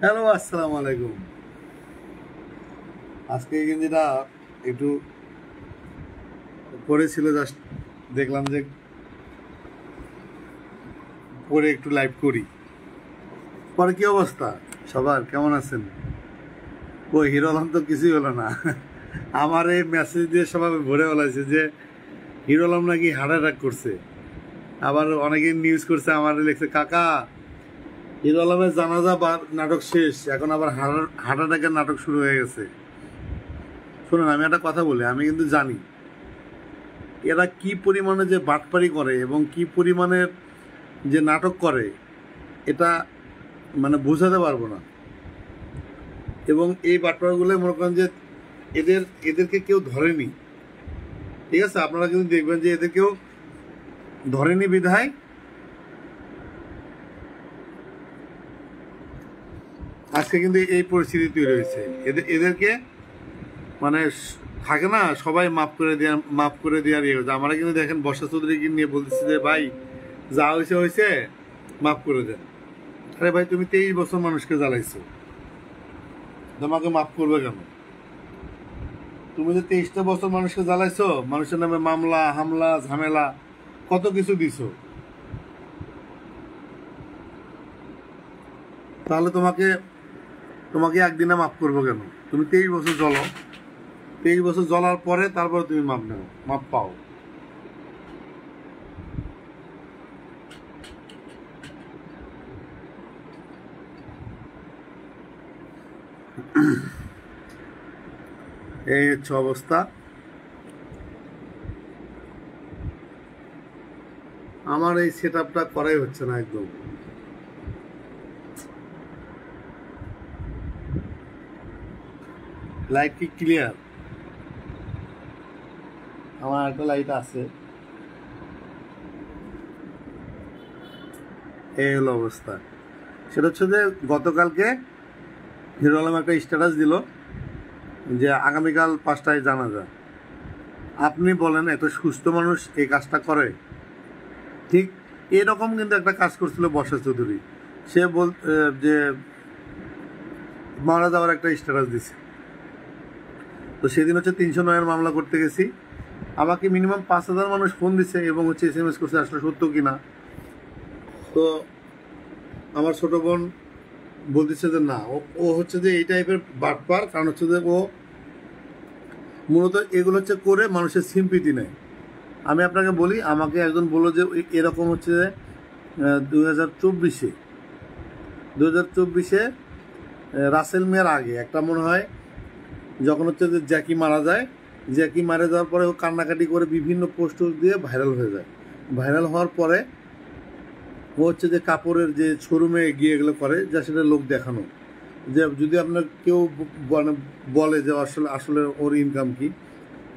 Hello, আসসালামু আলাইকুম। আজকে গেঞ্জিটা একটু পরেছিল, জাস্ট দেখলাম যে পরে একটু লাইভ করি। পরে কি অবস্থা সবার, কেমন আছেন? ও হিরো আলম তো কিছুই হলো না। আমার এই মেসেজ দিয়ে সবাই ভরে বলাইছে যে হিরো আলম নাকি হার্ট অ্যাটাক করছে। আবার অনেকে নিউজ করছে, আমার লিখছে কাকা হিরো আলমের জানাজা বা নাটক শেষ, এখন আবার হার্ট অ্যাটাকের নাটক শুরু হয়ে গেছে। শুনুন, আমি একটা কথা বলি, আমি কিন্তু জানি এরা কি পরিমাণে যে বাটপারি করে এবং কি পরিমাণের যে নাটক করে, এটা মানে বোঝাতে পারবো না। এবং এই বাটপারগুলো মনে করেন যে এদেরকে কেউ ধরেনি, ঠিক আছে? আপনারা কিন্তু দেখবেন যে এদের কেউ ধরেনি বিধায় আজকে কিন্তু এই পরিস্থিতি তৈরি হয়েছে। এদেরকে মানে থাকে না, সবাই মাফ করে দেওয়ার ইয়ে হচ্ছে। আমরা কিন্তু দেখেন বর্ষা চৌধুরীকে নিয়ে বলতেছি যে ভাই যা হয়েছে হয়েছে, মাফ করে দেন। আরে ভাই, তুমি 23 বছর মানুষকে জ্বালাইছো, তোমাকে মাফ করবে কেন? তুমি যে 23টা বছর মানুষকে জ্বালাইছো, মানুষের নামে মামলা হামলা ঝামেলা কত কিছু দিছো, তাহলে তোমাকে তোমাকে একদিনে মাফ করবো কেন? তুমি 23 বছর জ্বলো, 23 বছর জ্বলার পরে তারপরে তুমি মাপ নেও, মাপ পাও। এই হচ্ছে অবস্থা। আমার এই সেট আপটা করাই হচ্ছে না একদম। লাইট কি ক্লিয়ার? আমার একটা লাইট আছে। এই হলো অবস্থা। সেটা হচ্ছে যে গতকালকে হিরো আলম একটা স্ট্যাটাস দিল যে আগামীকাল 5টায় জানাজা। আপনি বলেন, এত সুস্থ মানুষ এই কাজটা করে? ঠিক এরকম কিন্তু একটা কাজ করছিল বর্ষা চৌধুরী। সে যে মারা যাওয়ার একটা স্ট্যাটাস দিছে। তো সেদিন হচ্ছে 309-এর মামলা করতে গেছি। আমাকে মিনিমাম 5,000 মানুষ ফোন দিছে এবং হচ্ছে SMS করছে আসলে সত্য কিনা। তো আমার ছোট বোন বলতেছে যে না, ও হচ্ছে যে এই টাইপের বাটপার, কারণ হচ্ছে যে ও মূলত এগুলো হচ্ছে করে মানুষের সিম্পিতি নেয়। আমি আপনাকে বলি, আমাকে একজন বললো যে এরকম হচ্ছে যে 2024-এ রাসেল মিয়ার আগে একটা মনে হয়, যখন হচ্ছে যে জ্যাকি মারা যায়, জ্যাকি মারা যাওয়ার পরে ও কান্নাকাটি করে বিভিন্ন পোস্ট দিয়ে ভাইরাল হয়ে যায়। ভাইরাল হওয়ার পরে ও হচ্ছে যে কাপড়ের যে শোরুমে গিয়ে এগুলো করে, যা সেটা লোক দেখানো, যে যদি আপনার কেউ মানে বলে যে আসলে আসলে ওর ইনকাম কি,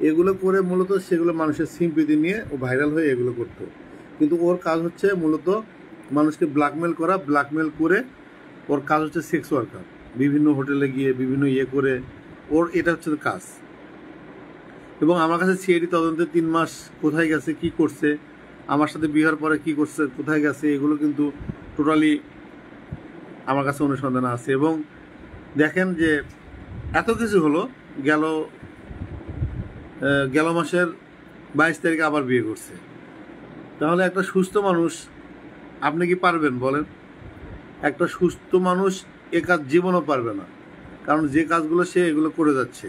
এগুলো করে মূলত সেগুলো মানুষের সিম্পিতি নিয়ে ও ভাইরাল হয়ে এগুলো করতো। কিন্তু ওর কাজ হচ্ছে মূলত মানুষকে ব্ল্যাকমেল করা, ব্ল্যাকমেল করে ওর কাজ হচ্ছে সেক্স ওয়ার্কার, বিভিন্ন হোটেলে গিয়ে বিভিন্ন ইয়ে করে ওর এটা হচ্ছে কাজ। এবং আমার কাছে সিআইডি তদন্তে 3 মাস কোথায় গেছে, কি করছে, আমার সাথে বিয়ের পরে কি করছে, কোথায় গেছে, এগুলো কিন্তু টোটালি আমার কাছে অনুসন্ধান আছে। এবং দেখেন যে এত কিছু হলো, গেল গেল মাসের 22 তারিখে আবার বিয়ে করছে। তাহলে একটা সুস্থ মানুষ, আপনি কি পারবেন বলেন? একটা সুস্থ মানুষ এ কাজ জীবনও পারবে না, কারণ যে কাজগুলো সে এগুলো করে যাচ্ছে।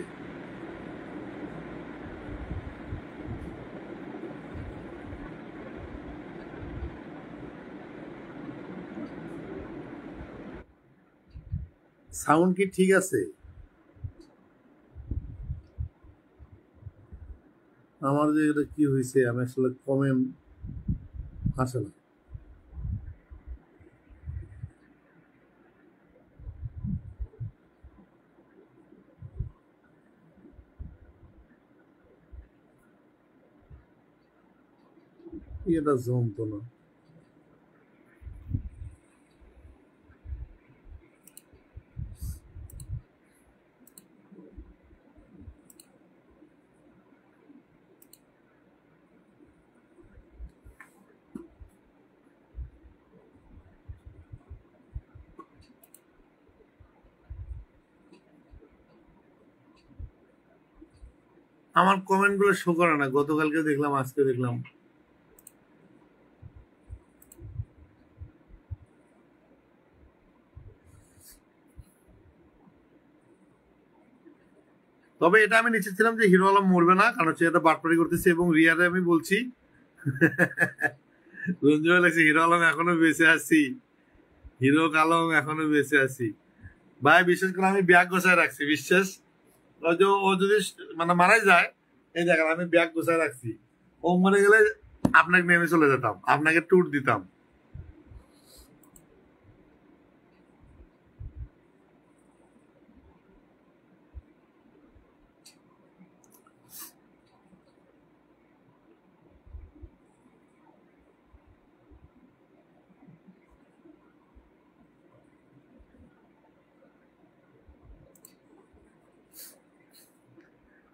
সাউন্ড কি ঠিক আছে? আমার যে এটা কি হয়েছে, আমি আসলে কমেন্ট আসে না। এটা জমতো না। আমার কমেন্ট গুলো শো করে না, গতকালকে দেখলাম, আজকে দেখলাম। তবে এটা আমি নিশ্চিত ছিলাম যে হিরো আলম মরবে না, কারণ হচ্ছে এটা বাটপারি করতেছে। এবং রিয়ারে আমি বলছি রঞ্জু ভাই লাগছে হিরো আলম এখনো বেঁচে আছি, হিরো আলম এখনো বেঁচে আছি ভাই। বিশেষ করে আমি ব্যাগ গোছায় রাখছি, বিশ্বাস। ও যদি মানে মারা যায়, এই দেখেন আমি ব্যাগ গোছায় রাখছি। ও মরে গেলে আপনাকে নেমে চলে যেতাম, আপনাকে ট্যুর দিতাম।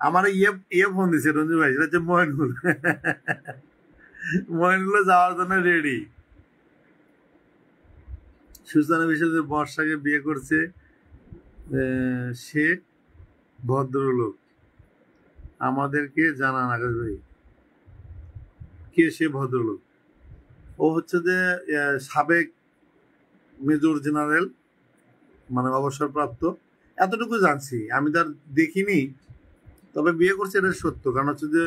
আমার ইয়ে ইয়ে ফোন দিছে রঞ্জু ভাই, সেটা হচ্ছে ময়নুল। ময়নুল যাওয়ার জন্য রেডি। সুসানা বিশ্বাস বর্ষাকে বিয়ে করছে, সে ভদ্রলোক, আমাদেরকে জানান আকাশ ভাই। কে সে ভদ্রলোক? ও হচ্ছে যে সাবেক মেজর জেনারেল, মানে অবসরপ্রাপ্ত, এতটুকু জানছি। আমি তার দেখিনি, তবে বিয়ে করছে এটা সত্য। কারণ হচ্ছে যে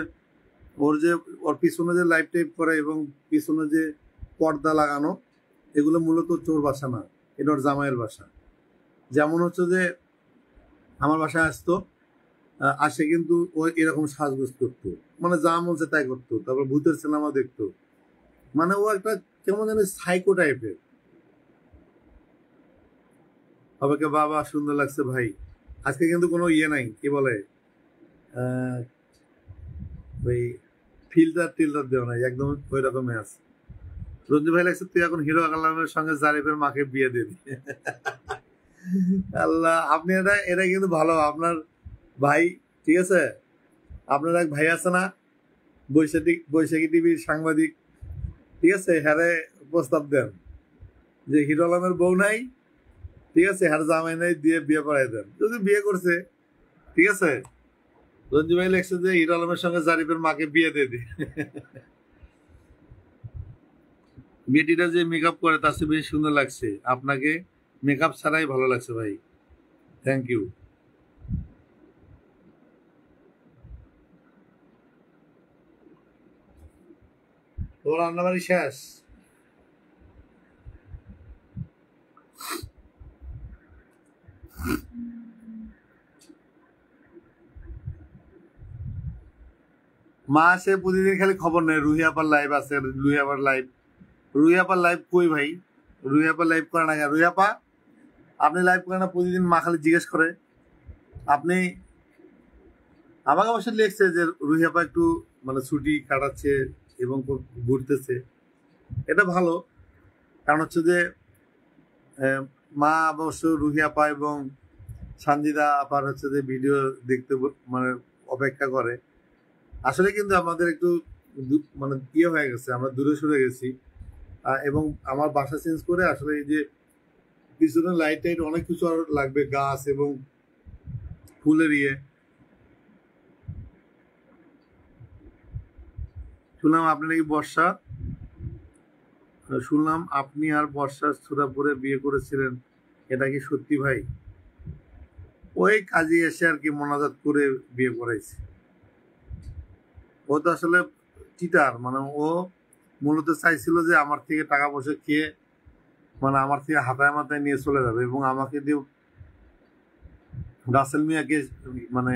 ওর পিছনে যে লাইফ টাইপ করে এবং পিছনে যে পর্দা লাগানো, এগুলো মূলত তোর বাসা না, এটা ওর জামাইয়ের বাসা। যেমন হচ্ছে যে আমার বাসায় আসতো, আসে কিন্তু ও এরকম সাজগোজ করতো, মানে যা মন চায় তাই করতো। তারপর ভূতের সিনেমা দেখতো, মানে ও একটা কেমন জানি সাইকো টাইপের। সবাইকে বাবা সুন্দর লাগছে ভাই। আজকে কিন্তু কোনো ইয়ে নাই, কি বলে ওই ফিল্টার টিল্টার দেওয়া নাই, একদম ওই রকমই আছে। রঞ্জু ভাই লাগছে তুই এখন হিরো আলমের সঙ্গে জারিফের মাকে বিয়ে দিবি। আল্লাহ, আপনি এটা এটা কিন্তু ভালো আপনার ভাই, ঠিক আছে। আপনার এক ভাই আছে না, বৈশাখী টিভির সাংবাদিক, ঠিক আছে, হ্যারে প্রস্তাব দেন যে হিরো আলমের বউ নাই, ঠিক আছে, হ্যার জামাই নাই, দিয়ে বিয়ে করাই দেন। যদি বিয়ে করছে, ঠিক আছে, রঞ্জু ভাই লেখছে যে হিরো আলমের সঙ্গে জারিফের মাকে বিয়ে দিয়ে দি। মেয়েটিটা যে মেকআপ করে তার চেয়ে বেশি সুন্দর লাগছে আপনাকে, মেকআপ ছাড়াই ভালো লাগছে ভাই, থ্যাংক ইউ। তোর রান্নাবাড়ি শেষ? মা আসে প্রতিদিন, খালি খবর নেই রুহি আপার লাইভ আছে, রুহি আপার লাইভ কই ভাই? রুহি আপার লাইভ করে না কেন? রুহি আপা আপনি লাইভ করেন না প্রতিদিন? মা খালি জিজ্ঞেস করে। আপনি আমাকে অবশ্য লিখছে যে রুহি আপা একটু মানে ছুটি কাটাচ্ছে এবং খুব ঘুরতেছে, এটা ভালো। কারণ হচ্ছে যে মা অবশ্য রুহি আপা এবং সানজিদা আপার হচ্ছে যে ভিডিও দেখতে মানে অপেক্ষা করে। আসলে কিন্তু আমাদের একটু মানে ইয়ে হয়ে গেছে, আমরা দূরে সরে গেছি। এবং আমার বাসা চেঞ্জ করে আসলে এই যে পিছনে লাইট টাইট অনেক কিছু আর লাগবে, গাছ এবং ফুলের ইয়ে। শুনলাম আপনি নাকি বর্ষা, শুনলাম আপনি আর বর্ষা সুরাপুরে বিয়ে করেছিলেন, এটা কি সত্যি ভাই? ওই কাজে এসে আর কি মোনাজাত করে বিয়ে করাইছে। ও তো আসলে চিটার, মানে ও মূলত চাইছিল যে আমার থেকে টাকা পয়সা খেয়ে, মানে আমার থেকে হাতায় মাথায় নিয়ে চলে যাবে এবং আমাকে দিয়ে রাসেল মিয়াকে, মানে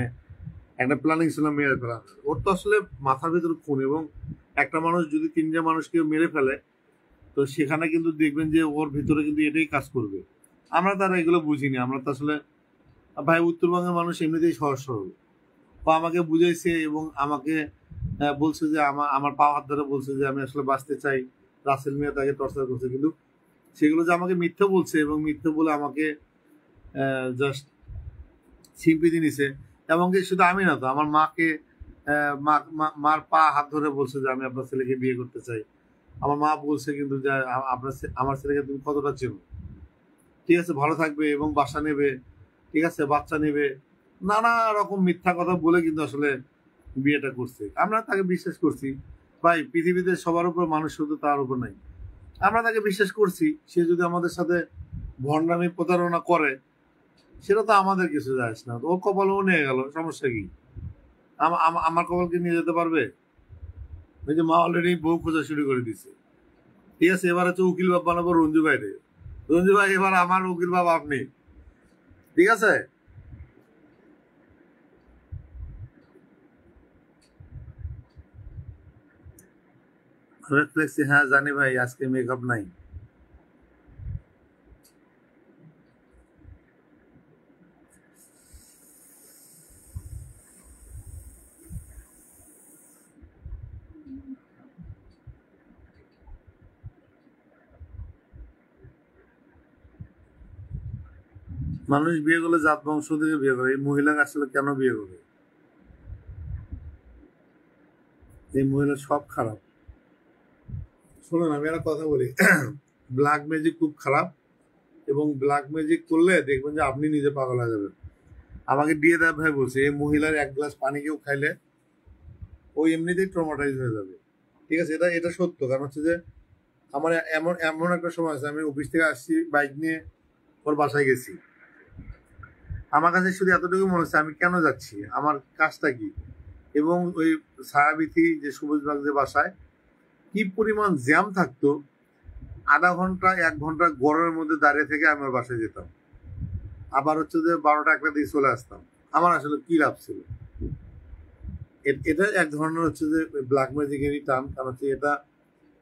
একটা প্ল্যানিং ছিল মেরে ফেলা। ওর তো আসলে মাথার ভিতরে খুন, এবং একটা মানুষ যদি তিনটা মানুষকে মেরে ফেলে, তো সেখানে কিন্তু দেখবেন যে ওর ভিতরে কিন্তু এটাই কাজ করবে। আমরা তারা এগুলো বুঝিনি, আমরা তো আসলে ভাই উত্তরবঙ্গের মানুষ এমনিতেই সহজ সরল। ও আমাকে বুঝাইছে এবং আমাকে বলছে যে আমার পা হাত ধরে বলছে যে আমি আসলে বাঁচতে চাই, রাসেল মিয়া তাকে টর্চার করছে। কিন্তু সেগুলো যে আমাকে মিথ্যে বলছে এবং মিথ্যে বলে আমাকে জাস্ট সিম্পিতি নিছে। এমনকি শুধু আমি না, তো আমার মাকে মার পা হাত ধরে বলছে যে আমি আপনার ছেলেকে বিয়ে করতে চাই। আমার মা বলছে কিন্তু যে আমার ছেলেকে তুমি কতটা চেনো, ঠিক আছে, ভালো থাকবে এবং বাসা নেবে, ঠিক আছে, বাচ্চা নেবে, নানা রকম মিথ্যা কথা বলে কিন্তু আসলে বিয়েটা করছে, আমরা তাকে বিশ্বাস করছি। ভাই পৃথিবীতে সবার উপর মানুষ শুধু তার উপর নাই, আমরা তাকে বিশ্বাস করছি। সে যদি আমাদের সাথে ভণ্ডামি প্রতারণা করে সেটা তো আমাদের কিছু যায় আসে না। ওর কপাল ও নিয়ে গেল, সমস্যা কি? আমার কপালকে নিয়ে যেতে পারবে? ওই যে মা অলরেডি বউ খোঁজা শুরু করে দিছে। ঠিক আছে, এবার হচ্ছে উকিল বাপ বানাবো রঞ্জু ভাই রে। রঞ্জু ভাই এবার আমার উকিল বাপ আপনি, ঠিক আছে? হ্যাঁ জানি ভাই, আজকে মেকআপ নাই। মানুষ বিয়ে করলে জাত বংশ থেকে বিয়ে করে, এই মহিলা আসলে কেন বিয়ে করে? এই মহিলা সব খারাপ। শোনেন আমি একটা কথা বলি, ব্ল্যাক ম্যাজিক খুব খারাপ, এবং ব্ল্যাক ম্যাজিক করলে দেখবেন যে আপনি নিজে পাগল হয়ে যাবেন। আমাকে দিয়ে দেয় ভাই বলছে, এই মহিলার এক গ্লাস পানি কেউ খাইলে ও এমনিতেই ট্রমাটাইজ হয়ে যাবে। ঠিক আছে, এটা এটা সত্য। কারণ হচ্ছে যে আমার এমন এমন একটা সময় আছে, আমি অফিস থেকে আসছি বাইক নিয়ে, ওর বাসায় গেছি। আমার কাছে শুধু এতটুকু মনে হচ্ছে আমি কেন যাচ্ছি, আমার কাজটা কি। এবং ওই ছায়াবিথি যে সবুজবাগ যে বাসায় কি পরিমাণ জ্যাম থাকতো, আধা ঘন্টা 1 ঘন্টা গরমের মধ্যে দাঁড়িয়ে থেকে আমি ওর বাসায় যেতাম, আবার হচ্ছে যে 12টা 1টা দিকে চলে আসতাম। আমার আসলে কি লাভ ছিল? এটা এক ধরনের হচ্ছে যে ব্ল্যাক ম্যাজিকেরই টার্ম। কারণ হচ্ছে এটা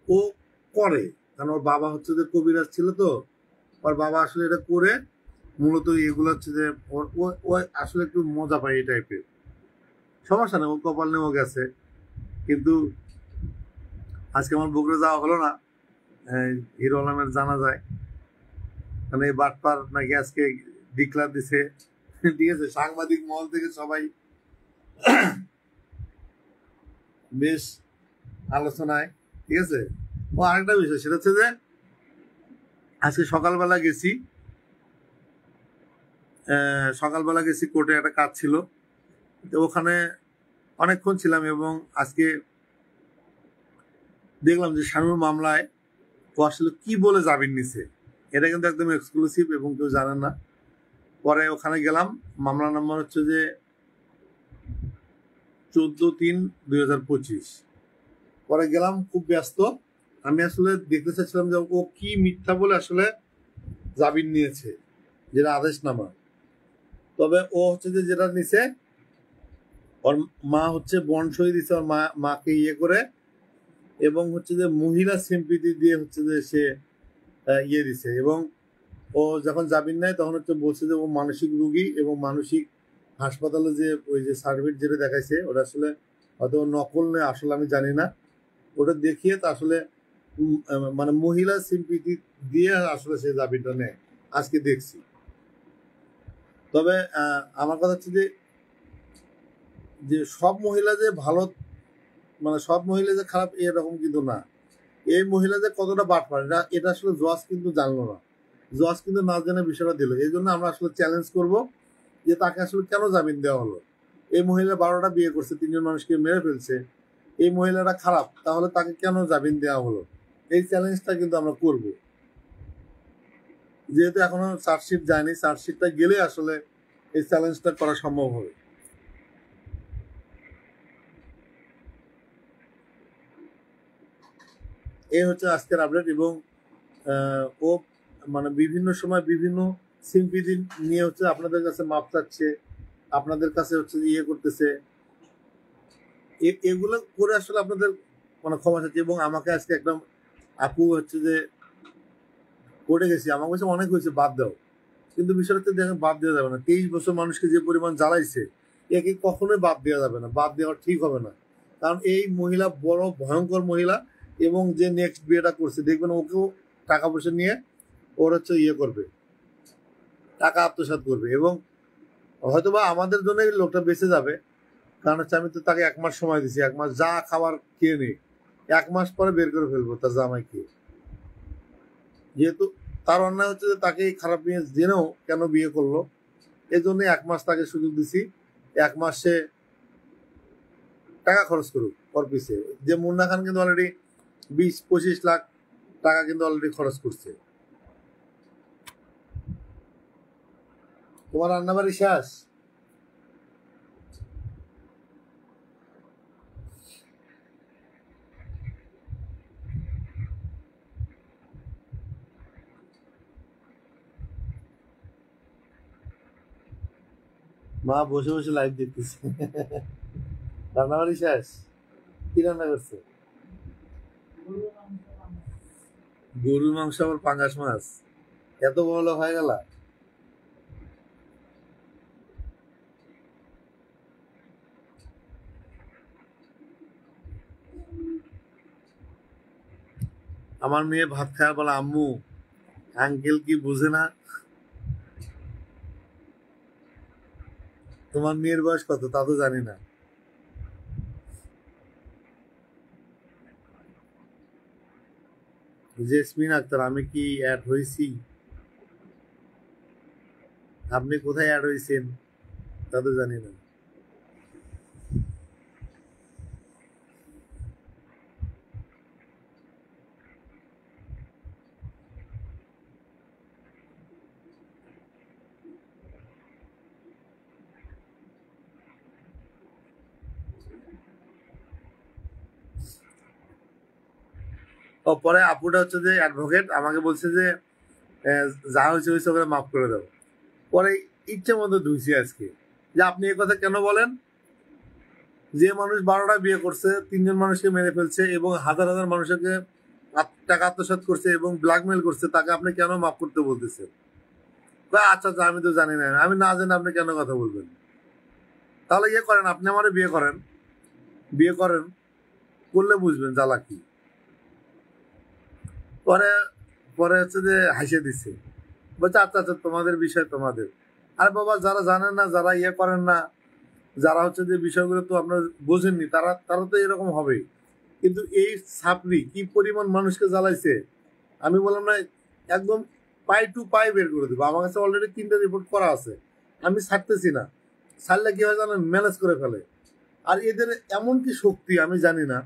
ও করে, কারণ ওর বাবা হচ্ছে যে কবিরাজ ছিল, তো ওর বাবা আসলে এটা করে মূলত এগুলো হচ্ছে যে ও আসলে একটু মজা পায় এই টাইপের। সমস্যা নেই, ও কপাল নিয়েও গেছে। কিন্তু আজকে আমার বগুড়া যাওয়া হলো না, হিরো আলমের জানা যায়, মানে এই বাটপার নাকি আজকে ডিক্লার দিছে। ঠিক আছে, সাংবাদিক মহল থেকে সবাই বেশ আলোচনায়। ঠিক আছে, ও আরেকটা বিষয়, সেটা হচ্ছে যে আজকে সকালবেলা গেছি, কোর্টে একটা কাজ ছিল, তো ওখানে অনেকক্ষণ ছিলাম। এবং আজকে দেখলাম যে শানুর মামলায় ও আসলে কি বলে জামিন নিছে, এটা কিন্তু একদম এক্সক্লুসিভ এবং কেউ জানে না। পরে ওখানে গেলাম, মামলা নাম্বার হচ্ছে যে 14/3/2025। পরে গেলাম, খুব ব্যস্ত। আমি আসলে দেখতে চাচ্ছিলাম যে ও কি মিথ্যা বলে আসলে জামিন নিয়েছে, যেটা আদেশনামা। তবে ও হচ্ছে যে যেটা নিছে, ওর মা হচ্ছে বন্ড সই দিছে, ওর মাকে ইয়ে করে, এবং হচ্ছে যে মহিলা সিম্পিতি দিয়ে হচ্ছে যে সে ইয়ে দিছে। এবং ও যখন জামিন নেয় তখন হচ্ছে বলছে যে ও মানসিক রুগী, এবং মানসিক হাসপাতালে যে ওই যে সার্টিফিকেট যেটা দেখাইছে ওটা আসলে হয়তো নকল নয়, আসলে আমি জানি না। ওটা দেখিয়ে তো আসলে মানে মহিলা সিম্পিতি দিয়ে আসলে সে জামিনটা নেয়, আজকে দেখছি। তবে আমার কথা হচ্ছে যে যে সব মহিলা যে ভালো, মানে সব মহিলা যে খারাপ এরকম কিন্তু না। এই মহিলা যে কতটা বাটপার এটা আসলে জজ কিন্তু জানলো না, জজ কিন্তু না জেনে বিষয়টা দিল। এই জন্য আমরা আসলে চ্যালেঞ্জ করব যে তাকে আসলে কেন জামিন দেওয়া হলো। এই মহিলা 12টা বিয়ে করছে, 3জন মানুষকে মেরে ফেলছে, এই মহিলাটা খারাপ, তাহলে তাকে কেন জামিন দেওয়া হলো? এই চ্যালেঞ্জটা কিন্তু আমরা করব। যেহেতু এখনো চার্জশিট যায়নি, চার্জশিটটা গেলে আসলে এই চ্যালেঞ্জটা করা সম্ভব হবে। এই হচ্ছে আজকের আপডেট। এবং ও মানে বিভিন্ন সময় বিভিন্ন সিম্পিতি নিয়ে হচ্ছে আপনাদের কাছে মাপ চাচ্ছে, আপনাদের কাছে হচ্ছে ইয়ে করতেছে, এগুলো করে আসলে আপনাদের মানে ক্ষমা চাচ্ছে। এবং আমাকে আজকে একটা আপু হচ্ছে যে কোর্টে গেছি, আমার কাছে অনেক হয়েছে, বাদ দাও। কিন্তু বিষয়টা হচ্ছে দেখেন, বাদ দেওয়া যাবে না। 23 বছর মানুষকে যে পরিমাণ জ্বালাইছে, একে কখনোই বাদ দেওয়া যাবে না, বাদ দেওয়া ঠিক হবে না। কারণ এই মহিলা বড় ভয়ঙ্কর মহিলা, এবং যে নেক্সট বিয়েটা করছে দেখবেন ওকেও টাকা পয়সা নিয়ে ওর হচ্ছে ইয়ে করবে, টাকা আত্মসাৎ করবে। এবং হয়তোবা আমাদের জন্য এই লোকটা বেঁচে যাবে, কারণ হচ্ছে আমি তো তাকে 1 মাস সময় দিচ্ছি, 1 মাস যা খাবার খেয়ে নেই, 1 মাস পরে বের করে ফেলবো তার জামাই খেয়ে। যেহেতু তার অন্যায় হচ্ছে যে তাকে এই খারাপ নিয়ে জেনেও কেন বিয়ে করলো, এই জন্য 1 মাস তাকে সুযোগ দিছি। 1 মাস সে টাকা খরচ করুক পর পিছে। যে মুন্না খান কিন্তু অলরেডি 20-25 লাখ টাকা কিন্তু অলরেডি খরচ করছে। তোমার রান্নাবাড়ি শেষ? মা বসে বসে লাইভ দেখতেছে। রান্নাবাড়ি শেষ? কি রান্না করছে? গরুর মাংস আবার পাঙ্গাস মাছ, এত বড় লোক হয়ে গেল। আমার মেয়ে ভাত খায় বলে আম্মু আঙ্কেল কি বুঝে না? তোমার মেয়ের বয়স কত তা তো জানি না। জেসমিন আক্তার, আমি কি অ্যাড হয়েছি? আপনি কোথায় অ্যাড হয়েছেন তা তো জানি না। ও পরে আপুটা হচ্ছে যে অ্যাডভোকেট, আমাকে বলছে যে যা হয়েছে হয়েছে ওকে মাফ করে দাও। পরে ইচ্ছে মতো ধুইছি আজকে যে আপনি এ কথা কেন বলেন? যে মানুষ 12টা বিয়ে করছে, 3জন মানুষকে মেরে ফেলছে এবং হাজার হাজার মানুষকে টাকা আত্মসাৎ করছে এবং ব্ল্যাকমেল করছে, তাকে আপনি কেন মাফ করতে বলতেছেন? আচ্ছা আচ্ছা আমি তো জানি না। আমি না জানি আপনি কেন কথা বলবেন? তাহলে ইয়ে করেন, আপনি আমারে বিয়ে করেন, বিয়ে করেন, করলে বুঝবেন জ্বালা কি। পরে পরে হচ্ছে যে হাসিয়ে দিচ্ছে, বলছে আচ্ছা আচ্ছা তোমাদের বিষয় তোমাদের। আরে বাবা, যারা জানেন না, যারা ইয়ে করেন না, যারা হচ্ছে যে বিষয়গুলো তো আপনার বোঝেননি, তারা তারা তো এরকম হবেই। কিন্তু এই ছাপড়ি কি পরিমাণ মানুষকে জ্বালাইছে, আমি বললাম না একদম পাই টু পাই বের করে দেবো। আমার কাছে অলরেডি 3টা রিপোর্ট করা আছে, আমি ছাড়তেছি না। ছাড়লে কি হয় জানেন, ম্যানেজ করে ফেলে। আর এদের এমন কি শক্তি আমি জানি না,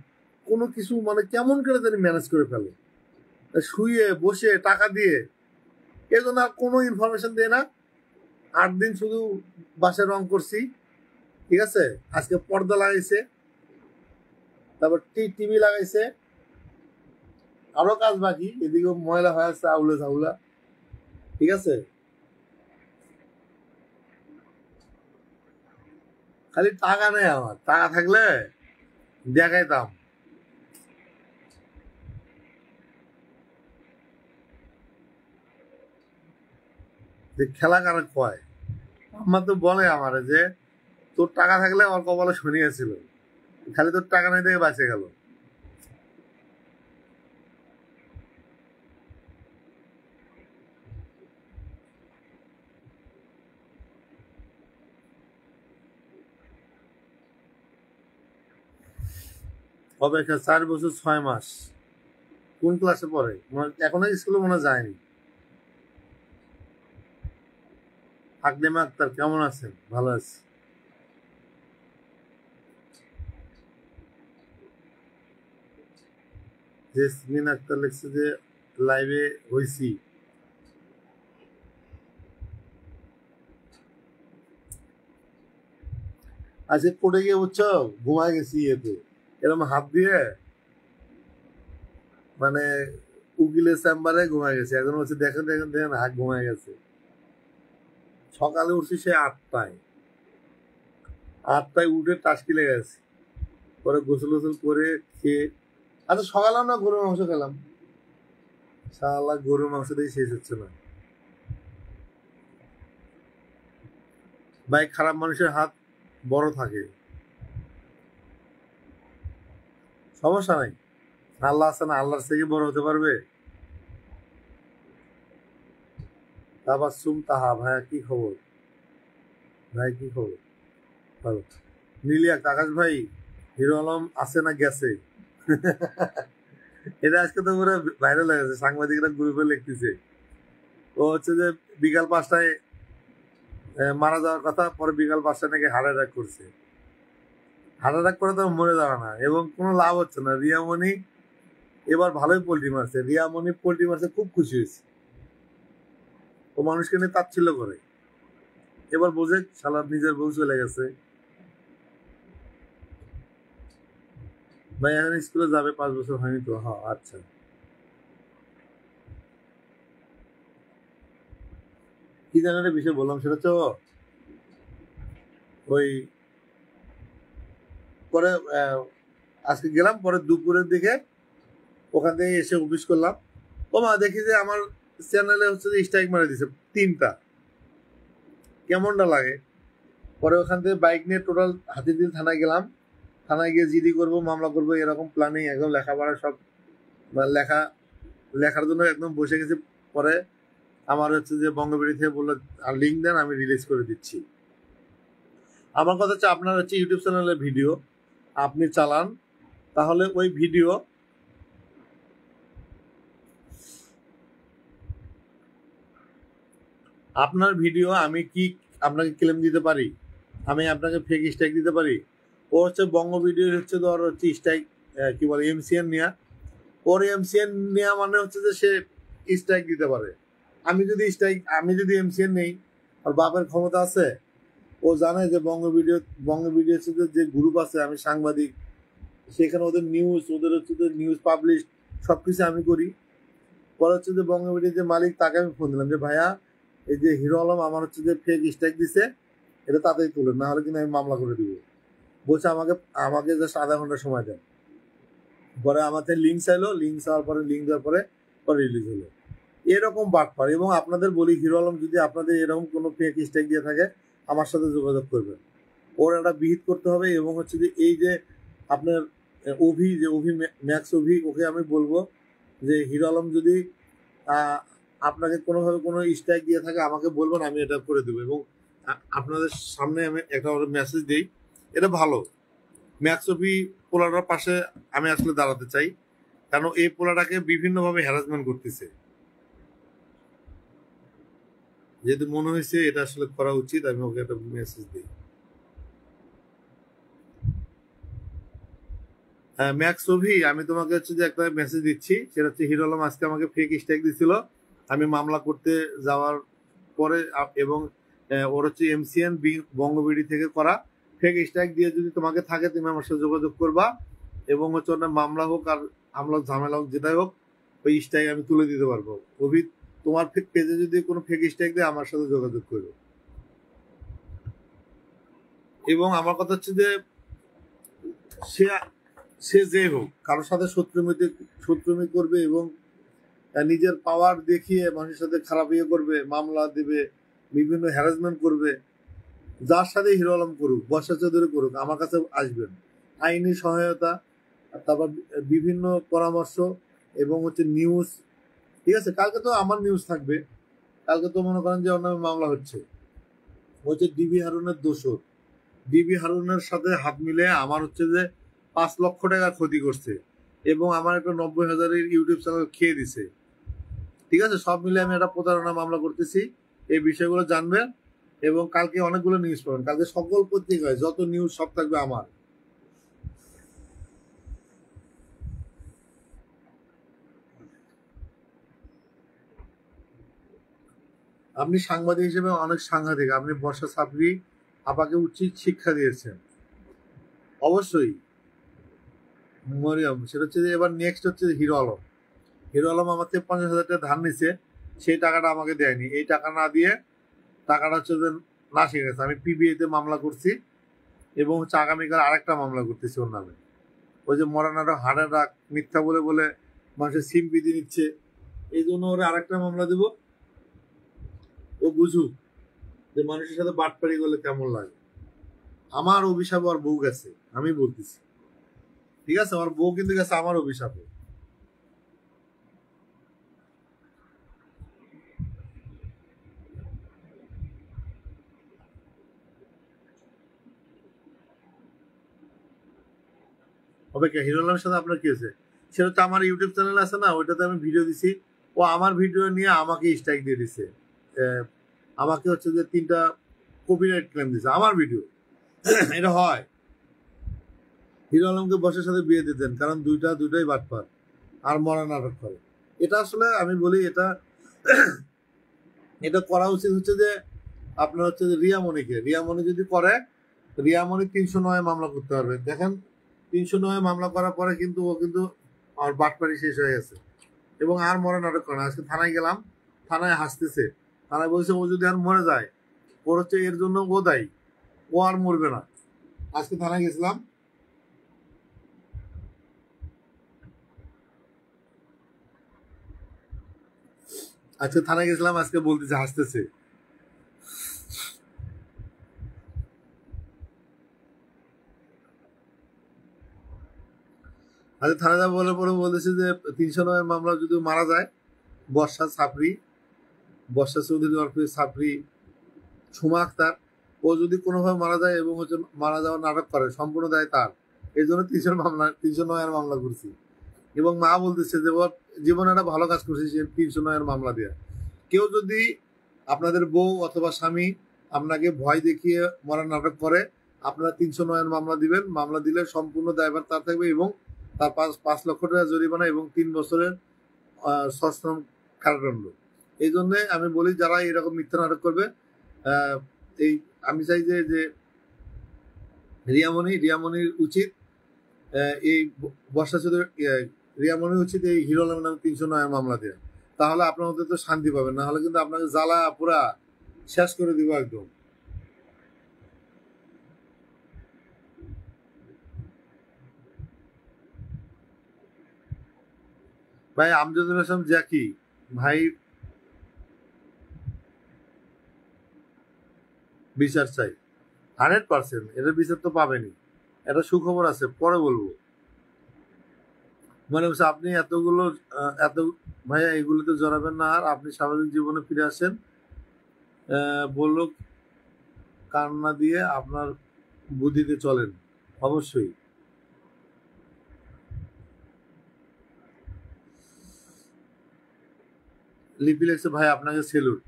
কোনো কিছু মানে কেমন করে জানি ম্যানেজ করে ফেলে, শুয়ে বসে টাকা দিয়ে। এই জন্য আর কোনো ইনফরমেশন দেয় না। 8 দিন শুধু বাসায় রং করছি, ঠিক আছে। আজকে পর্দা লাগাইছে, তারপর টিভি লাগাইছে, আরো কাজ বাকি। এদিকে ময়লা হয়ে আছে, আউলা ঝাউলা, ঠিক আছে। খালি টাকা নেই, আমার টাকা থাকলে দেখাইতাম। যে খেলা কারা কয়, আমার তো বলে আমারে যে তোর টাকা থাকলে আমার কপালে শনি ছিল, খালি তোর টাকা নেই দেখে বাঁচে গেল। অপেক্ষা 4 বছর 6 মাস। কোন ক্লাসে পড়ে? এখনো স্কুলে মনে হয় যায়নি। আকলিমা আক্তার, কেমন আছেন? ভালো আছি। জেসমিন আক্তার লিখছে যে লাইভে হইছি। আজকে পড়ে গিয়ে বুঝছো, ঘুমায় গেছি ইয়েতে, এরকম হাত দিয়ে মানে উকিলের চেম্বারে ঘুমায় গেছে। এখন হচ্ছে দেখেন দেখেন দেখেন হাত ঘুমায় গেছে। সকালে উঠছি সে 8টায় উঠে টাসকি লেগে গেছে। পরে গোসল গোসল করে খেয়ে, আচ্ছা সকালে আমরা গরুর মাংস খেলাম, শালা গরুর মাংস দিয়ে শেষ হচ্ছে না ভাই। খারাপ মানুষের হাত বড় থাকে, সমস্যা নাই। আল্লাহ আছে না, আল্লাহর থেকে বড় হতে পারবে? তাবাসসুম তাহা, ভাইয়া কি খবর? ভাই কি খবর? ভালো। নীলিয়া, আকাশ ভাই হিরো আলম আছে না গেছে? এটা আজকে তো পুরো ভাইরাল হয়ে গেছে, সাংবাদিকরা গ্রুপে লিখতেছে। ও হচ্ছে যে বিকাল 5টায় মারা যাওয়ার কথা, পরে বিকাল 5টায় নাকি হার্ট অ্যাটাক করছে। হার্ট অ্যাটাক করে তো মরে যাবে না, এবং কোনো লাভ হচ্ছে না। রিয়ামণি এবার ভালোই পোল্ট্রি মারছে, রিয়ামণি পোল্ট্রি মারছে, খুব খুশি হয়েছে। ও মানুষকে নিয়ে তাচ্ছিল্য করে, এবার বোঝে শালার নিজের বউ চলে গেছে। ভাই এখন স্কুলে যাবে, 5 বছর হয়নি তো? হ্যাঁ, আচ্ছা। কি জানার বিষয় বললাম সেটা তো ওই পরে আজকে গেলাম, পরে দুপুরের দিকে ওখান থেকে এসে অফিস করলাম। ও মা, দেখি যে আমার চ্যানেলে হচ্ছে যে স্ট্রাইক মারা দিছে 3টা। কেমনটা লাগে? পরে ওখান থেকে বাইক নিয়ে টোটাল হাতিঝিল থানায় গেলাম। থানায় গিয়ে জিডি করবো, মামলা করবো, এরকম প্ল্যানিং, একদম লেখাপড়া সব লেখার জন্য একদম বসে গেছি। পরে আমার হচ্ছে যে বঙ্গবিডি থেকে বললো আর লিঙ্ক দেন, আমি রিলিজ করে দিচ্ছি। আমার কথা হচ্ছে আপনার হচ্ছে ইউটিউব চ্যানেলের ভিডিও আপনি চালান, তাহলে ওই ভিডিও আপনার ভিডিও আমি কি আপনাকে ক্লেম দিতে পারি? আমি আপনাকে ফেক স্ট্রাইক দিতে পারি? ও হচ্ছে বঙ্গ ভিডিও হচ্ছে ধর হচ্ছে স্ট্রাইক কি বলে এমসিএন নেওয়া, ওর এমসিএন নেওয়া মানে হচ্ছে যে সে স্ট্রাইক দিতে পারে। আমি যদি এমসিএন নেই, আর বাপের ক্ষমতা আছে, ও জানে যে বঙ্গ ভিডিও হচ্ছে যে গ্রুপ আছে, আমি সাংবাদিক, সেখানে ওদের হচ্ছে যে নিউজ পাবলিশ সবকিছু আমি করি। পরে হচ্ছে যে বঙ্গ ভিডিওর যে মালিক, তাকে আমি ফোন দিলাম যে ভাইয়া, এই যে হিরো আলম আমার হচ্ছে যে ফেক স্ট্রাইক দিছে, এটা তাড়াতাড়ি তুলেন, না হলে কিন্তু আমি মামলা করে দিব। বলছে আমাকে জাস্ট আধা ঘন্টা সময় দেন। পরে আমাদের লিঙ্ক চাইলো, লিঙ্ক চাওয়ার পরে লিঙ্ক দেওয়ার পরে রিলিজ হলো। এরকম বাটপার। এবং আপনাদের বলি, হিরো আলম যদি আপনাদের এরকম কোনো ফেক স্ট্রাইক দিয়ে থাকে, আমার সাথে যোগাযোগ করবেন। ওর একটা বিহিত করতে হবে। এবং হচ্ছে যে এই যে আপনার অভি ম্যাক্স অভি, ওকে আমি বলবো যে হিরো আলম যদি আপনাকে কোনোভাবে কোনো স্ট্রাইক দিয়ে থাকে, আমাকে বলবেন, আমি এটা করে দেবো। এবং আপনাদের সামনে আমি একটা মেসেজ দিই, এটা ভালো। ম্যাক্স অভি পোলাটার পাশে আমি আসলে দাঁড়াতে চাই, কারণ এই পোলাটাকে বিভিন্নভাবে হ্যারাসমেন্ট করতেছে। যেহেতু মনে হয়েছে এটা আসলে করা উচিত, আমি ওকে একটা মেসেজ দিই। ম্যাক্স অভি, আমি তোমাকে হচ্ছে যে একটা মেসেজ দিচ্ছি, সেটা হচ্ছে হিরো আলম আজকে আমাকে ফেক স্ট্রাইক দিছিল। আমি মামলা করতে যাওয়ার পরে এবং ওর হচ্ছে এমসিএন বঙ্গবিডি থেকে করা ফেক স্ট্রাইক দিয়ে যদি তোমাকে থাকে, তুমি আমার সাথে যোগাযোগ করবা। এবং হচ্ছে ওনার মামলা হোক আর আমলা ঝামেলা হোক, যেটাই হোক, ওই স্ট্রাইক আমি তুলে দিতে পারবো। অভি, তোমার পেজে যদি কোনো ফেক স্ট্রাইক দেয়, আমার সাথে যোগাযোগ করবে। এবং আমার কথা হচ্ছে যে সে যে হোক, কারোর সাথে শত্রুমি করবে এবং নিজের পাওয়ার দেখিয়ে মানুষের সাথে খারাপ করবে, মামলা দেবে, বিভিন্ন হ্যারাসমেন্ট করবে। যার সাথে হিরো আলম করুক, বর্ষা চৌধুরী করুক, আমার কাছে আসবেন। আইনি সহায়তা, তারপর বিভিন্ন পরামর্শ এবং হচ্ছে নিউজ। ঠিক আছে, কালকে তো আমার নিউজ থাকবে। কালকে তো মনে করেন যে ওর নামে মামলা হচ্ছে ডিবি হারুনের দোষর। ডিবি হারুনের সাথে হাত মিলে আমার হচ্ছে যে 5 লক্ষ টাকা ক্ষতি করছে, এবং আমার একটা 90,000-এর ইউটিউব চ্যানেল খেয়ে দিছে। ঠিক আছে, সব মিলে আমি একটা প্রতারণা মামলা করতেছি। এই বিষয়গুলো জানবেন, এবং কালকে অনেকগুলো নিউজ পাবেন। কালকে সকল পত্রিকায় যত নিউজ সব থাকবে আমার। আপনি সাংবাদিক হিসেবে অনেক সাংঘাতিক। আপনি বর্ষা সাবরি আপাকে উচিত শিক্ষা দিয়েছেন। অবশ্যই মরিয়ম, সেটা হচ্ছে যে এবার নেক্সট হচ্ছে হিরো আলম। হিরো আলম আমার থেকে 50,000 টাকা ধার নিছে, সেই টাকাটা আমাকে দেয়নি। এই টাকা না দিয়ে টাকাটা হচ্ছে যে না শিখে গেছে। আমি পিবিএতে মামলা করছি, এবং হচ্ছে আগামীকাল আরেকটা মামলা করতেছি ওর নামে। ওই যে মরানাটা হাড়ের রাগ মিথ্যা বলে বলে মানুষের সিম বিধি নিচ্ছে, এই জন্য ওরা আরেকটা মামলা দেব। ও বুঝুক যে মানুষের সাথে বাটপাড়ি করলে কেমন লাগে। আমার অভিশাপ আর বউ গেছে, আমি বলতেছি। ঠিক আছে, আমার বউ কিন্তু গেছে আমার অভিশাপে। অপেক্ষা, হিরো আলমের সাথে আপনার কি হয়েছে? সেটা হচ্ছে আমার ইউটিউব চ্যানেল আছে না, ওইটাতে আমি ভিডিও দিছি। ও আমার ভিডিও নিয়ে আমাকে স্ট্রাইক দিয়ে দিছে। আমাকে হচ্ছে যে 3টা কপিরাইট ক্লেম দিছে আমার ভিডিও। এটা হয়? হিরো আলমকে বসের সাথে বিয়ে দিতেন, কারণ দুইটাই বাটপার আর মরা নাটক করে। এটা আসলে আমি বলি এটা এটা করা উচিত হচ্ছে যে আপনার হচ্ছে যে রিয়ামণি যদি করে, রিয়ামণি 309 মামলা করতে পারবে। দেখেন 309 মামলা করার পরে কিন্তু ও কিন্তু আমার বাটপারি শেষ হয়ে গেছে এবং আর মরা নাটক করে না। আজকে থানায় গেলাম, থানায় হাসতেছে, থানায় বলছে ও যদি আর মরে যায় ওর হচ্ছে এর জন্য ও দায়ী, ও আর মরবে না। আজকে থানায় গেছিলাম, আজকে বলতেছে, হাসতেছে। আজকে থানায় যাবো বলে পরে বলতেছে যে 309 মামলা যদি মারা যায়, বর্ষা চৌধুরী ওরফে সাপরি, সুমা আক্তার, ও যদি কোনোভাবে মারা যায় এবং হচ্ছে মারা যাওয়ার নাটক করে, সম্পূর্ণ দায় তার। এই জন্য 309 মামলা করছি। এবং মা বলতেছে যে ওর জীবনে একটা ভালো কাজ করছে, সে 309 মামলা দেওয়া। কেউ যদি আপনাদের বউ অথবা স্বামী আপনাকে ভয় দেখিয়ে মরার নাটক করে, আপনারা 309 মামলা দিবেন। মামলা দিলে সম্পূর্ণ দায়ভার তার থাকবে এবং তার 5 লক্ষ টাকা জরিমানা এবং 3 বছরের সশ্রম কারাদণ্ড। এই জন্যে আমি বলি যারা এরকম মিথ্যা নাটক করবে, এই আমি চাই যে রিয়ামণির উচিত এই বর্ষা চৌধুরী, রিয়ামণির উচিত এই হিরো আলমের নামে 309 মামলা দেওয়া। তাহলে আপনার মধ্যে তো শান্তি পাবেন, না হলে কিন্তু আপনাকে জ্বালা পুরা শেষ করে দিব একদম। ভাই আমজাদুল হাসান জ্যাকি ভাই বিচার চাই 100%। এটার বিচার তো পাবেনি, এটা সুখবর আছে, পরে বলবো। মানে হচ্ছে আপনি এত ভাইয়া এগুলোতে জড়াবেন না, আর আপনি স্বাভাবিক জীবনে ফিরে আসেন। বললো কান্না দিয়ে আপনার বুদ্ধিতে চলেন অবশ্যই। লিপি লেখছে ভাই আপনাকে সেলুট।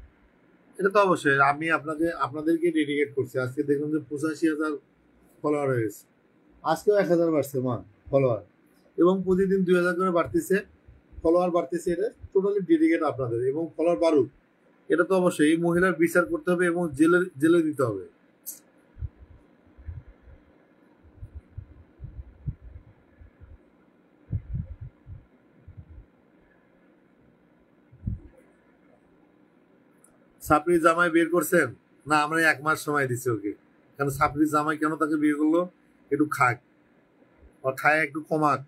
এটা তো অবশ্যই আমি আপনাদেরকে ডেডিকেট করছি। আজকে দেখুন যে 85,000 ফলোয়ার হয়ে গেছে, আজকেও 1,000 বাড়ছে ফলোয়ার, এবং প্রতিদিন 2,000 করে বাড়তেছে ফলোয়ার বাড়তেছে। এটা টোটালি ডেডিকেট আপনাদের, এবং ফলোয়ার বাড়ুক। এটা তো অবশ্যই এই মহিলার বিচার করতে হবে এবং জেলে দিতে হবে। সাপড়ি জামাই বের করছেন না? আমরা 1 মাস সময় দিচ্ছি ওকে, কারণ সাপড়ি জামাই কেন তাকে বিয়ে করলো, একটু খাক, আর খায় একটু কমাক,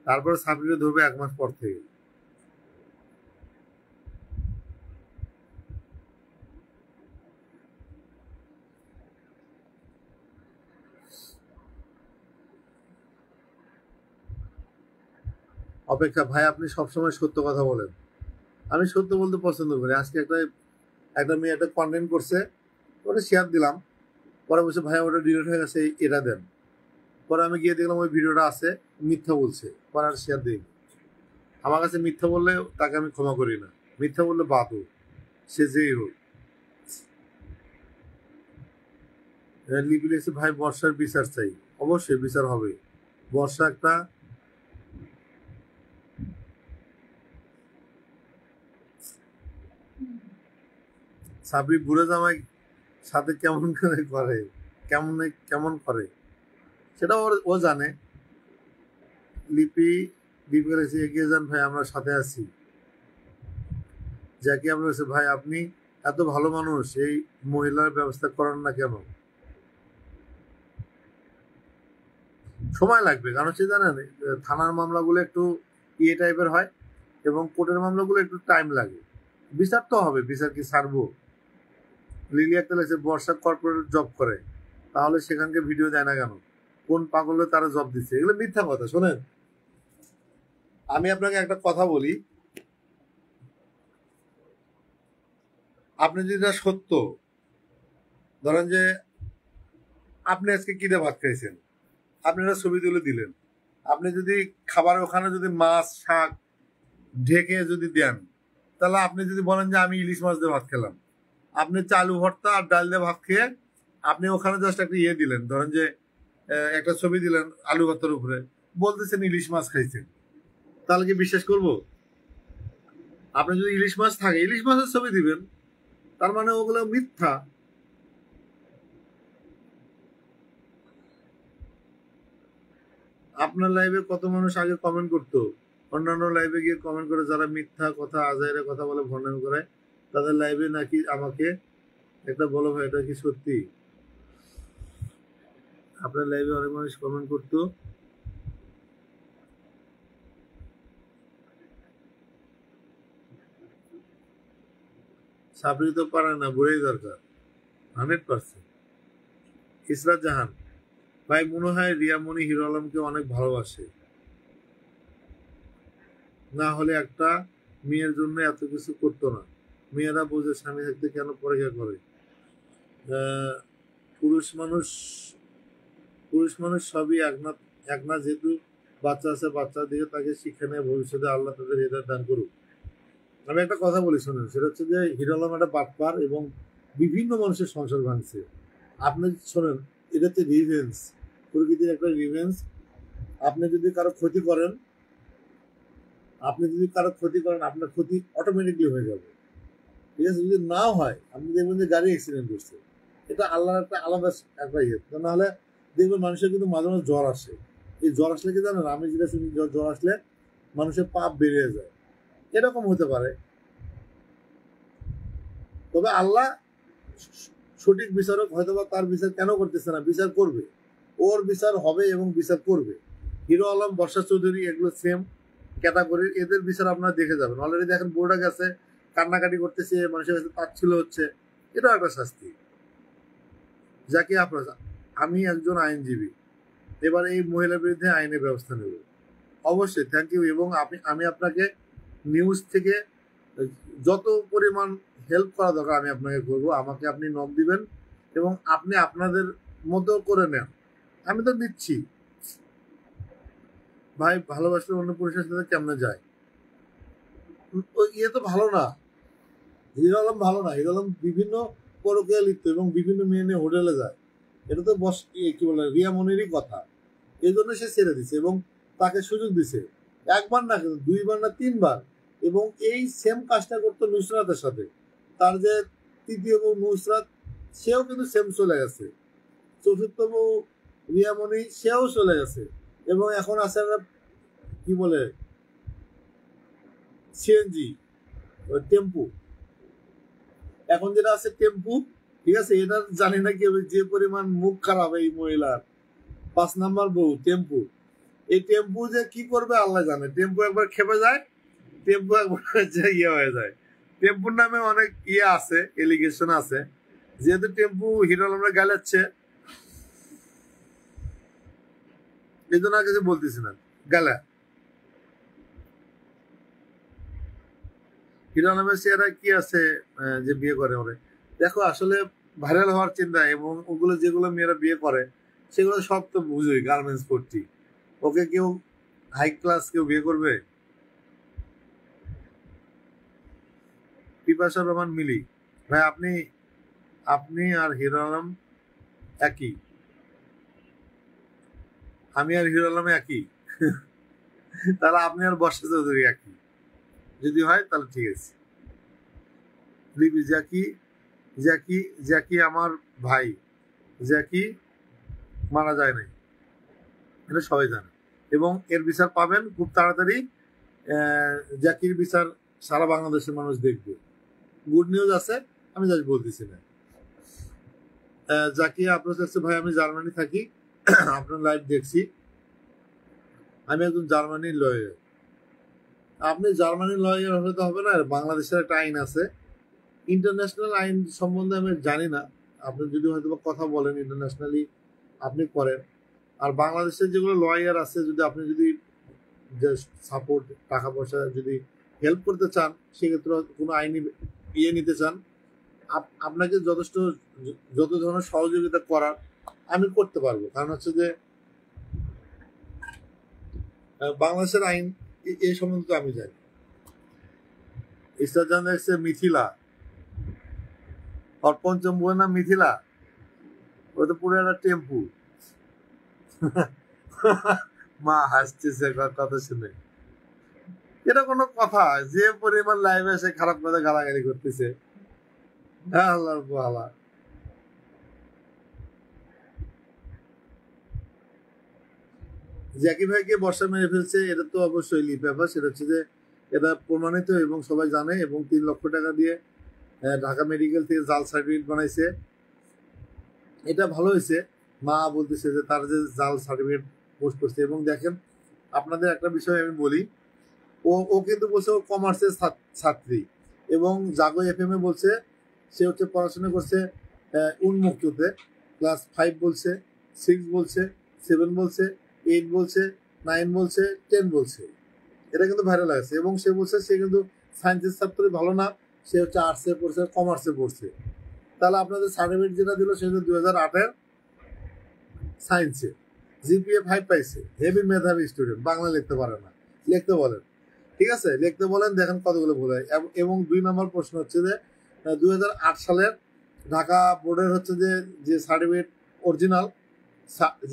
তারপরে সাপড়িকে ধরবে 1 মাস পর থেকে। অপেক্ষা ভাই, আপনি সবসময় সত্য কথা বলেন। আমি সত্য বলতে পছন্দ করি। আজকে একটা মেয়ে একটা কন্টেন্ট করছে, ওটা শেয়ার দিলাম, পরে বলছে ভাই ওটা ডিলিট হয়ে গেছে, এটা দেন। পরে আমি গিয়ে দেখলাম ওই ভিডিওটা আছে, মিথ্যা বলছে, পরে আর শেয়ার দিই। আমার কাছে মিথ্যা বললে তাকে আমি ক্ষমা করি না, মিথ্যা বললে বাদ হোক, সে যেই হোক। লিপি লিখছে ভাই বর্ষার বিচার চাই। অবশ্যই বিচার হবে। বর্ষা একটা সাবরি বুড়ো জামাই সাথে কেমন করে কেমন করে সেটা ও জানে। লিপি লিপি এগিয়ে যান ভাই, আমরা সাথে আছি। যাকে আমরা বলছি ভাই আপনি এত ভালো মানুষ, এই মহিলার ব্যবস্থা করেন না কেন? সময় লাগবে, কারণ হচ্ছে জানেন থানার মামলাগুলো একটু টাইপের হয় এবং কোর্টের মামলাগুলো একটু টাইম লাগে। বিচার তো হবে, বিচার কি ছাড়বো? লিলি একটা লেগেছে বর্ষা কর্পোরেট জব করে, তাহলে সেখানকে ভিডিও দেয় না কেন? কোন পাগলে তারা জব দিচ্ছে? এগুলো মিথ্যা কথা। শোনেন, আমি আপনাকে একটা কথা বলি, আপনি যেটা সত্য, ধরেন যে আপনি আজকে কি দিয়ে ভাত খাইছেন, আপনি একটা ছবি তুলে দিলেন। আপনি যদি খাবার ওখানে যদি মাছ শাক ঢেকে যদি দেন, তাহলে আপনি যদি বলেন যে আমি ইলিশ মাছ দিয়ে ভাত খেলাম, আপনি চালু ভর্তা আর ডাল দিয়ে ভাত খেয়ে আপনি ওখানে জাস্ট একটা দিলেন, ধরেন যে একটা ছবি দিলেন আলু ভাতের উপরে, বলতেছেন ইলিশ মাছ খাইছেন, তাহলে কি বিশ্বাস করব? আপনি যদি ইলিশ মাছ থাকে, ইলিশ মাছের ছবি দিবেন, তার মানে ওগুলো মিথ্যা। আপনার লাইভে কত মানুষ আগে কমেন্ট করতো, অন্যান্য লাইভে গিয়ে কমেন্ট করে যারা মিথ্যা কথা আজাইরে কথা বলে ভণ্ডামি করে, তাদের লাইভে নাকি আমাকে একটা বলো ভাই, এটা কি সত্যি? আপনার লাইভে অনেক মানুষ কমেন্ট করতো, সাবরি তো পারে না, বুড়াই দরকার 100%। ইসরাত জাহান ভাই, মনে হয় রিয়ামণি হিরো আলমকে অনেক ভালোবাসে, না হলে একটা মেয়ের জন্য এত কিছু করতো না। মেয়েরা বোঝে স্বামী থাকতে কেন পরীক্ষা করে। আহ, পুরুষ মানুষ পুরুষ মানুষ সবই এক না, যেহেতু বাচ্চা আছে, বাচ্চার দিকে তাকে শিক্ষা নেয়, ভবিষ্যতে আল্লাহ তাদের হৃদয় দান করুক। আমি একটা কথা বলি শোনেন, সেটা হচ্ছে যে হিরো আলম একটা বাটপার এবং বিভিন্ন মানুষের সংসার ভাঙছে। আপনি শোনেন, এটা হচ্ছে রিভেঞ্জ, প্রকৃতির একটা রিভেঞ্জ। আপনি যদি কারো ক্ষতি করেন, আপনার ক্ষতি অটোমেটিকলি হয়ে যাবে, ঠিক আছে? যদি নাও হয়, আপনি দেখবেন যে গাড়ি অ্যাক্সিডেন্ট করছে, এটা আল্লাহর একটা আলাদা একটা ইয়ে। নাহলে দেখবেন মানুষের কিন্তু মাঝে মাঝে জ্বর আসে। এই জ্বর আসলে কি জানেন, আমি যেটা শুনি, জ্বর আসলে মানুষের পাপ বেড়ে যায়, এরকম হতে পারে। তবে আল্লাহ সঠিক বিচারক, হয়তো বা তার বিচার কেন করতেছে না, বিচার করবে, ওর বিচার হবে এবং বিচার করবে। হিরো আলম, বর্ষা চৌধুরী, এগুলো সেম ক্যাটাগরির, এদের বিচার আপনারা দেখে যাবেন। অলরেডি দেখেন বোর্ডে গেছে, কান্নাকাটি করতেছে, মানুষের কাছে তাচ্ছিল্য হচ্ছে, এটাও একটা শাস্তি। যাকে আপনার, আমি একজন আইনজীবী, এবার এই মহিলার বিরুদ্ধে আইনের ব্যবস্থা নেব অবশ্যই। Thank you. এবং আমি আপনাকে নিউজ থেকে যত পরিমাণ হেল্প করা দরকার আমি আপনাকে করবো। আমাকে আপনি নক দিবেন এবং আপনি আপনাদের মতো করে নেন, আমি তো দিচ্ছি। ভাই, ভালোবাসলে অন্য পুরুষের সাথে কেমনে যায়? ইয়ে তো ভালো না, হিরো আলম ভালো না। হিরো আলম বিভিন্ন পরকীয়া লিপ্ত এবং বিভিন্ন মেয়ে নিয়ে হোটেলে যায়, এটা তো কি বলে রিয়ামনিরই কথা। এই জন্য সে ছেড়ে দিছে এবং তাকে সুযোগ দিছে, একবার না কিন্তু দুইবার না তিনবার। এবং এই সেম কাজটা করতো নুসরাতের সাথে, তার যে তৃতীয় বউ নুসরাত, সেও কিন্তু সেম চলে গেছে। চতুর্থ বউ রিয়ামণি, সেও চলে গেছে। এবং এখন আছে কি বলে সিএনজি, টেম্পু, এখন যেটা আছে টেম্পু, ঠিক আছে? এটা জানি না কি হবে, যে পরিমাণ মুখ খারাপ এই মহিলার। 5 নাম্বার বউ টেম্পু, এই টেম্পু যে কি করবে আল্লাহ জানে। টেম্পু একবার খেপে যায়, টেম্পু একবার ইয়ে হয়ে যায়। টেম্পুর নামে অনেক ইয়ে আছে, এলিগেশন আছে, যেহেতু টেম্পু হিরো আলমরা গালাচ্ছে, এই জন্য আর কিছু বলতেছি না। গালা হিরো আলমের চেহারা কি আছে যে বিয়ে করে ওরে? দেখো, আসলে ভাইরাল হওয়ার চিন্তা, এবং ওগুলো যেগুলো মেয়েরা বিয়ে করে সেগুলো সব তো বুঝোই গার্মেন্টস পড়ছি। ওকে কেউ হাই ক্লাস কেউ বিয়ে করবে? পিপাসা রহমান মিলি ভাই, আপনি আপনি আর হিরো আলম একই, আমি আর হিরো আলম একই। তাহলে আপনি আর বর্ষা চৌধুরী একই, যদি হয় তাহলে ঠিক আছে। লিপি জ্যাকি, জ্যাকি জ্যাকি আমার ভাই, জ্যাকি মারা যায় নাই, এটা সবাই জানে এবং এর বিচার পাবেন খুব তাড়াতাড়ি। জ্যাকির বিচার সারা বাংলাদেশের মানুষ দেখবে। গুড নিউজ আছে, আমি জাস্ট বলতেছি না। জাকি আপনার কাছে ভাই, আমি জার্মানি থাকি, আপনার লাইভ দেখছি। আমি একজন জার্মানির লয়ার। আপনি জার্মানির লয়ার হলে তো হবে না, বাংলাদেশের একটা আইন আছে, ইন্টারন্যাশনাল আইন সম্বন্ধে আমি জানি না। আপনি যদি হয়তো কথা বলেন ইন্টারন্যাশনালি আপনি করেন, আর বাংলাদেশের যেগুলো লয়ার আছে, যদি আপনি যদি সাপোর্ট, টাকা পয়সা যদি হেল্প করতে চান, সেক্ষেত্রে কোনো আইনি ইয়ে নিতে চান, আপনাকে যত ধরনের সহযোগিতা করার আমি করতে পারবো। কারণ হচ্ছে যে বাংলাদেশের আইন এই সম্বন্ধে আমি জানি। ইস্টার জানা এসছে মিথিলা, ওর পঞ্চম বইয়ের নাম মিথিলা, ওটা তো পুরো একটা টেম্পু। মা হাসতেছে কথা শুনে। এটা কোনো কথা? যে পরিমাণ লাইভে এসে খারাপ কথা গালাগালি করতেছে, আল্লাহর পালা। জ্যাকি ভাইকে বর্ষা মেরে ফেলছে, এটা তো অবশ্যই লিপ ব্যাপার। সেটা হচ্ছে যে এটা প্রমাণিত এবং সবাই জানে, এবং 3 লক্ষ টাকা দিয়ে ঢাকা মেডিকেল থেকে জাল সার্টিফিকেট বানাইছে। এটা ভালো হয়েছে, মা বলতেছে যে তার যে জাল সার্টিফিকেট পোস্ট করছে। এবং দেখেন, আপনাদের একটা বিষয় আমি বলি, ও ও কিন্তু বলছে ও কমার্সের ছাত্রী, এবং জাগো এফএম এ বলছে সে হচ্ছে পড়াশোনা করছে উন্মুক্ততে, ক্লাস 5 বলছে, 6 বলছে, 7 বলছে, 8 বলছে, 9 বলছে, 10 বলছে। এটা কিন্তু ভাইরাল আছে। এবং সে বলছে সে কিন্তু সায়েন্সের ছাত্র ভালো না, সে হচ্ছে আর্টসে পড়ছে, কমার্সে পড়ছে। তাহলে আপনাদের সার্টিফিকেট যেটা দিল সেটা 2008-এর সায়েন্সে, জিপিএ 5 পাইছে, হেভি মেধাবী স্টুডেন্ট, বাংলা লিখতে পারে না, লিখতে বলেন, ঠিক আছে, লিখতে বলেন, দেখেন কতগুলো ভুল হয়। এবং 2 নম্বর প্রশ্ন হচ্ছে যে 2008 সালের ঢাকা বোর্ডের হচ্ছে যে সার্টিফিকেট অরিজিনাল,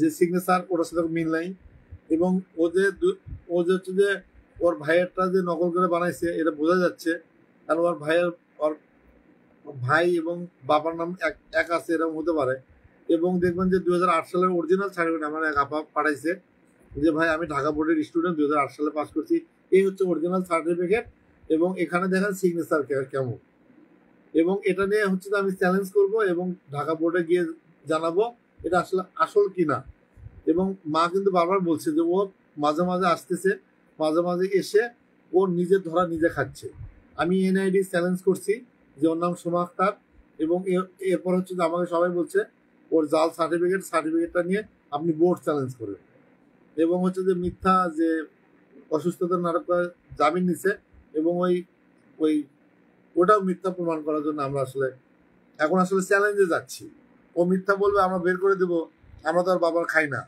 যে সিগনেচার ওটার সাথে মিল নাই। এবং ও যে হচ্ছে যে ওর ভাইয়েরটা যে নকল করে বানাইছে, এটা বোঝা যাচ্ছে, কারণ ওর ভাই এবং বাবার নাম এক আছে, এরকম হতে পারে। এবং দেখবেন যে 2008 সালের অরিজিনাল সার্টিফিকেট আমার এক আপা পাঠাইছে যে ভাই আমি ঢাকা বোর্ডের স্টুডেন্ট, 2008 সালে পাস করছি, এই হচ্ছে অরিজিনাল সার্টিফিকেট, এবং এখানে দেখেন সিগনেচার কেমন। এবং এটা নিয়ে হচ্ছে আমি চ্যালেঞ্জ করব এবং ঢাকা বোর্ডে গিয়ে জানাবো এটা আসলে আসল কিনা। এবং মা কিন্তু বারবার বলছে যে ও মাঝে মাঝে আসতেছে, মাঝে মাঝে এসে ওর নিজের ধরা নিজে খাচ্ছে। আমি এনআইডি চ্যালেঞ্জ করছি যে ওর নাম সোমা আক্তার, এবং এরপর হচ্ছে যে আমাকে সবাই বলছে ওর জাল সার্টিফিকেটটা নিয়ে আপনি বোর্ড চ্যালেঞ্জ করেন। এবং হচ্ছে যে মিথ্যা যে অসুস্থতার নাটক জামিন নিছে, এবং ওই ওটাও মিথ্যা প্রমাণ করার জন্য আমরা এখন চ্যালেঞ্জে যাচ্ছি। ও মিথ্যা বলবে, আমরা বের করে দেবো, আমরা তো আর বাবার খাই না।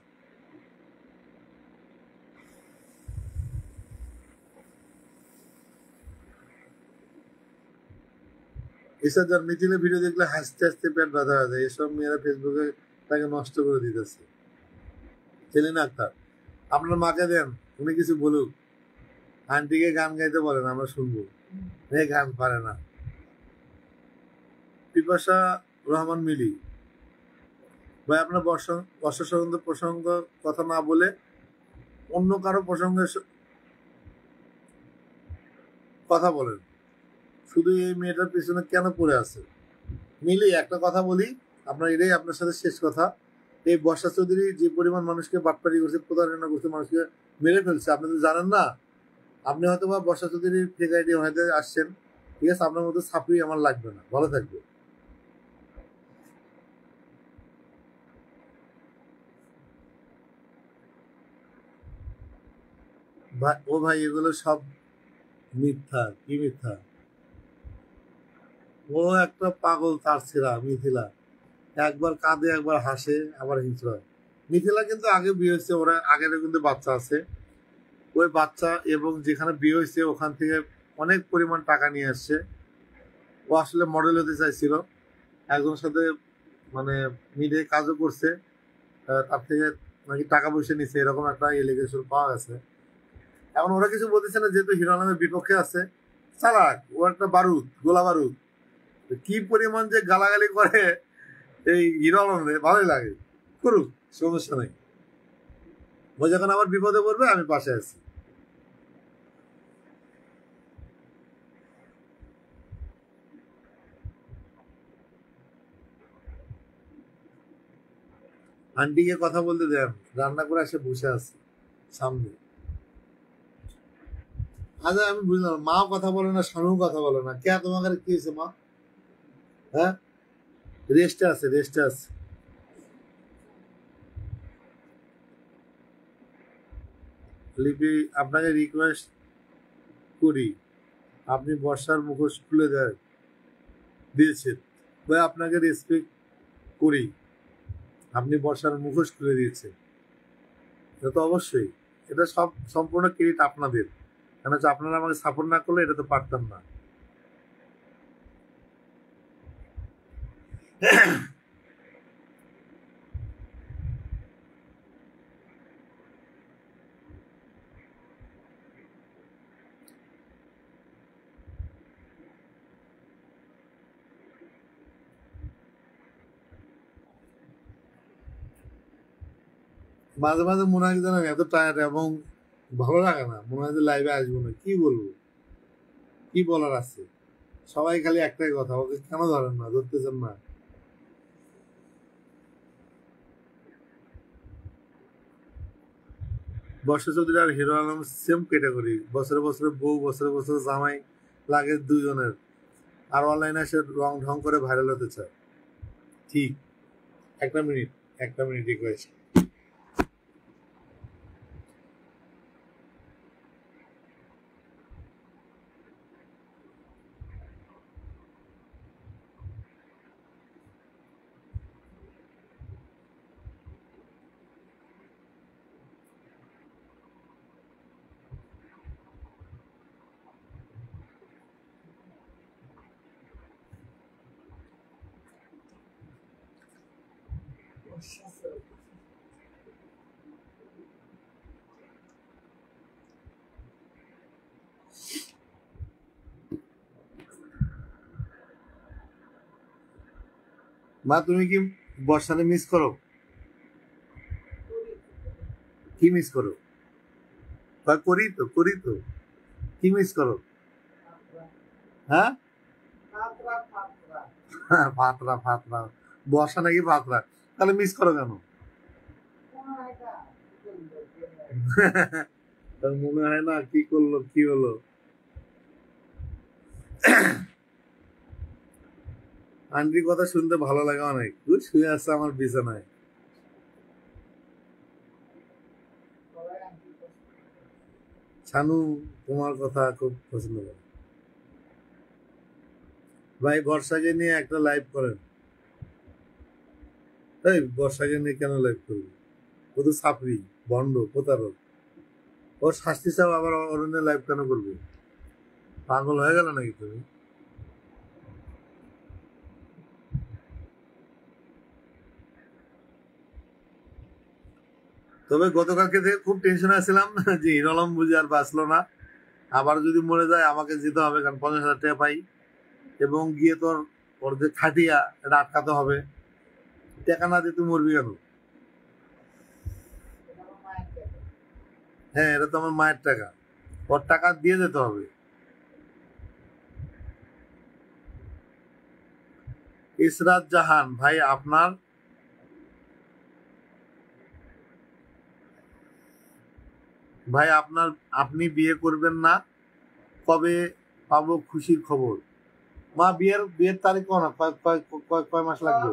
এসব যার মিথিলে ভিডিও দেখলে হাসতে হাসতে পেট ব্যথা হয়ে যায়। এসব মেয়েরা ফেসবুকে তাকে নষ্ট করে দিতেছে। সেলিনা আক্তার, আপনার মাকে দেন, উনি কিছু বলুক, আন্টিকে গান গাইতে বলেন, আমরা শুনবো। গান পারে না। পিপাসা রহমান মিলি, ভাই আপনার বর্ষা সংক্রান্ত প্রসঙ্গ কথা না বলে অন্য কারো প্রসঙ্গে কথা বলেন, শুধু এই মেয়েটার পিছনে কেন পড়ে আছে? মিলি, একটা কথা বলি, এটাই আপনার সাথে শেষ কথা। এই বর্ষা চৌধুরী যে পরিমাণ মানুষকে বাটপাড়ি করছে, প্রতারণা করছে, মানুষকে মেরে ফেলছে, আপনি তো জানেন না। আপনি হয়তো বা বর্ষা চৌধুরীর ফেক আইডি হয়তো আসছেন, ঠিক আছে, আপনার মতো ছাপড়ি আমার লাগবে না, ভালো থাকবে। ও ভাই, এগুলো সব মিথ্যা। কি মিথ্যা? ও একটা পাগল, তার ছেড়া মিথিলা, একবার কাঁদে, একবার হাসে, আবার হিংস্র হয়। মিথিলা কিন্তু আগে বিয়ে হয়েছে, ওরা আগের কিন্তু বাচ্চা আছে। ওই বাচ্চা এবং যেখানে বিয়ে হয়েছে ওখান থেকে অনেক পরিমাণ টাকা নিয়ে আসছে। ও আসলে মডেল হতে চাইছিল, একজনের সাথে মানে মিলে কাজও করছে, তার থেকে নাকি টাকা পয়সা নিচ্ছে, এরকম একটা এলিগেশন পাওয়া গেছে। এখন ওরা কিছু বলতেছে না, যেহেতু হিরো আলমের বিপক্ষে আছে। চালাক, ও একটা বারুদ, গোলা বারুদ। কি পরিমাণ যে গালাগালি করে এই হিরো আলমে, ভালোই লাগে, করুক, সমস্যা নেই। ও যখন আবার বিপদে পড়বে আমি পাশে আছি। আন্টিকে কথা বলতে দেন, রান্না করে এসে বসে আছে সামনে। আচ্ছা, আমি বুঝলাম, মা কথা বলে না, স্বামীও কথা বলে না, কে তোমাকে কি হয়েছে মা? হ্যাঁ, রেস্টে আছে, রেস্টে আছে। লিপি, আপনাকে রিকোয়েস্ট করি, আপনি বর্ষার মুখোশ খুলে দিয়েছেন ভাই, আপনাকে রেসপেক্ট করি, আপনি বর্ষার মুখোশ খুলে দিয়েছেন। এটা তো অবশ্যই, এটা সব সম্পূর্ণ ক্রেডিট আপনাদের, কেন হচ্ছে আপনারা আমাকে সাপোর্ট না করলে এটা তো পারতাম না। মাঝে মাঝে মনে হয় জানেন এত টায়ার্ড এবং ভালো লাগে না, মনে হয় যে লাইভে আসবো না, কি বলবো, কি বলার আছে। সবাই খালি একটাই কথা, ওকে কেন ধরেন না, ধরতেছেন না। বর্ষা চৌধুরী আর হিরো আলম সেম ক্যাটাগরি, বছরে বছরে বউ, বছরে বছরে জামাই লাগে দুজনের, আর অনলাইনে এসে রং ঢং করে ভাইরাল হতে চায়। ঠিক, একটা মিনিট, একটা মিনিট রিকোয়েস্ট। মা তুমি কি বর্ষাতে মিস করো? কি মিস করো? করি তো, করি তো। কি মিস করো? হ্যাঁ, ফাতরা ফাতরা, বর্ষা নাকি ফাতরা, তাহলে মিস করো কেন? মনে হয় না কি করলো, কি হলো। আন্টির কথা শুনতে ভালো লাগে অনেক, শুয়ে আছে আমার বিছানায়। শানু তোমার কথা খুব পছন্দ করে। ভাই বর্ষাকে নিয়ে একটা লাইভ করেন। এই বর্ষাকে নিয়ে কেন লাইভ করবি? ও তো ছাপরি, ভণ্ড, প্রতারক। ওর শাস্তি চাও, আবার অরণ্যে লাইভ কেন করবে? পাগল হয়ে গেল নাকি তুমি? তবে গতকালকে থেকে খুব টেনশনে আছিলাম যে হিরো আলম বুঝি আর বাঁচলো না, আবার যদি মরে যায় আমাকে যেতে হবে, কারণ 50,000 টাকা পাই, এবং গিয়ে তোর ওর যে খাটিয়া এটা আটকাতে হবে। টাকা না দিয়ে তুই মরবি কেন? হ্যাঁ, এটা তো আমার মায়ের টাকা, ওর টাকা দিয়ে যেতে হবে। ইসরাত জাহান ভাই, আপনার ভাই আপনার আপনি বিয়ে করবেন না, কবে পাবো খুশির খবর? মা বিয়ের তারিখ কোন, কয় মাস লাগবে?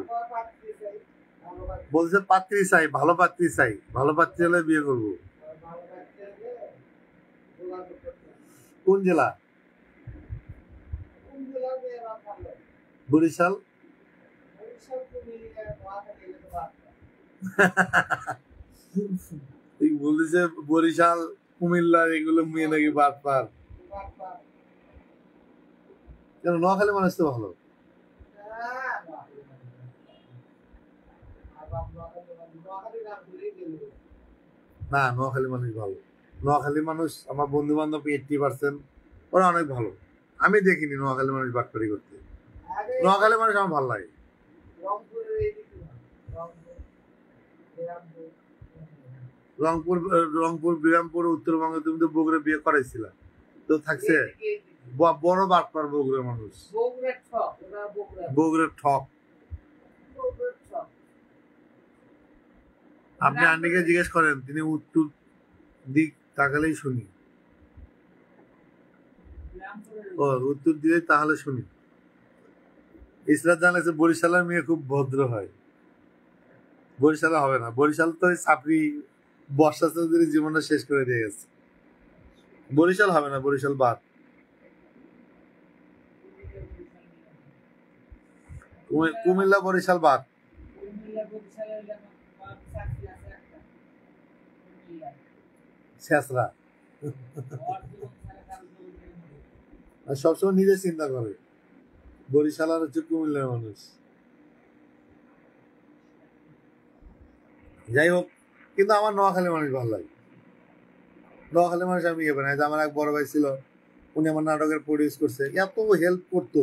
বলছে পাত্রী চাই, ভালো পাত্রী চাই, ভালো পাত্রী হলে বিয়ে করব। কোন জেলা? বরিশাল। বলেছে বরিশাল, কুমিল্লা, এগুলো মেয়ে নাকি বাদ পার। কেন, নোয়াখালী মানুষ তো ভালো। না, নোয়াখালী মানুষ ভালো। নোয়াখালী মানুষ, আমার বন্ধু বান্ধব 80%, ওরা অনেক ভালো। আমি দেখিনি নোয়াখালী মানুষ বাটপারি করতে। নোয়াখালী মানুষ আমার ভালো লাগে। রংপুর, রংপুর, বিরামপুর, উত্তরবঙ্গে তুমি তো বগুড়া বিয়ে করাইছিলা, তো থাকছে বড় বাটপার বগুড়ার মানুষ। বগুড়ার ঠক। আপনি আন্টিকে জিজ্ঞেস করেন, তিনি উত্তর দিক তাকালেই শুনি। ও উত্তর দিলে তাহলে শুনি। ইসরাত জানাচ্ছে বরিশালের মেয়ে খুব ভদ্র হয়। বরিশালে হবে না, বরিশাল তো চাপড়ি, বর্ষা চৌধুরী জীবনটা শেষ করে দিয়ে গেছে। বরিশাল হবে না, বরিশাল বাদ। কুমিল্লা বরিশাল বাদ। শেষরা সবসময় নিজে চিন্তা করে, বরিশাল আর হচ্ছে কুমিল্লার মানুষ। যাই হোক, কিন্তু আমার নোয়াখালী মানুষ ভালো লাগে। নোয়াখালী মানুষ আমি ইয়ে বানাই, আমার এক বড় ভাই ছিল, উনি আমার নাটকের প্রডিউস করছে, এত হেল্প করতো,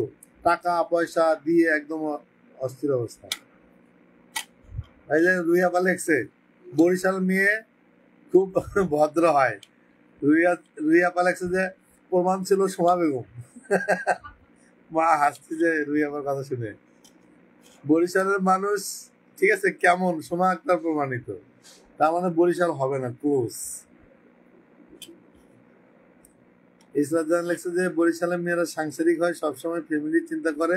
টাকা পয়সা দিয়ে একদম অস্থির অবস্থা। এই যে রুইয়া পা লেখছে, বরিশাল মেয়ে খুব ভদ্র হয়। রুইয়া রুইয়া পালাক্সে যে প্রমাণ ছিল সোমা বেগম। মা হাসছে যে রুইয়াপার কথা শুনে। বরিশালের মানুষ ঠিক আছে কেমন, সোমা আক্তার প্রমাণিত, তার মানে বরিশাল হবে না, ক্লোজ। ইসরাত জাহান লেখছে যে বরিশালের মেয়েরা সাংসারিক হয়, সবসময় ফ্যামিলির চিন্তা করে,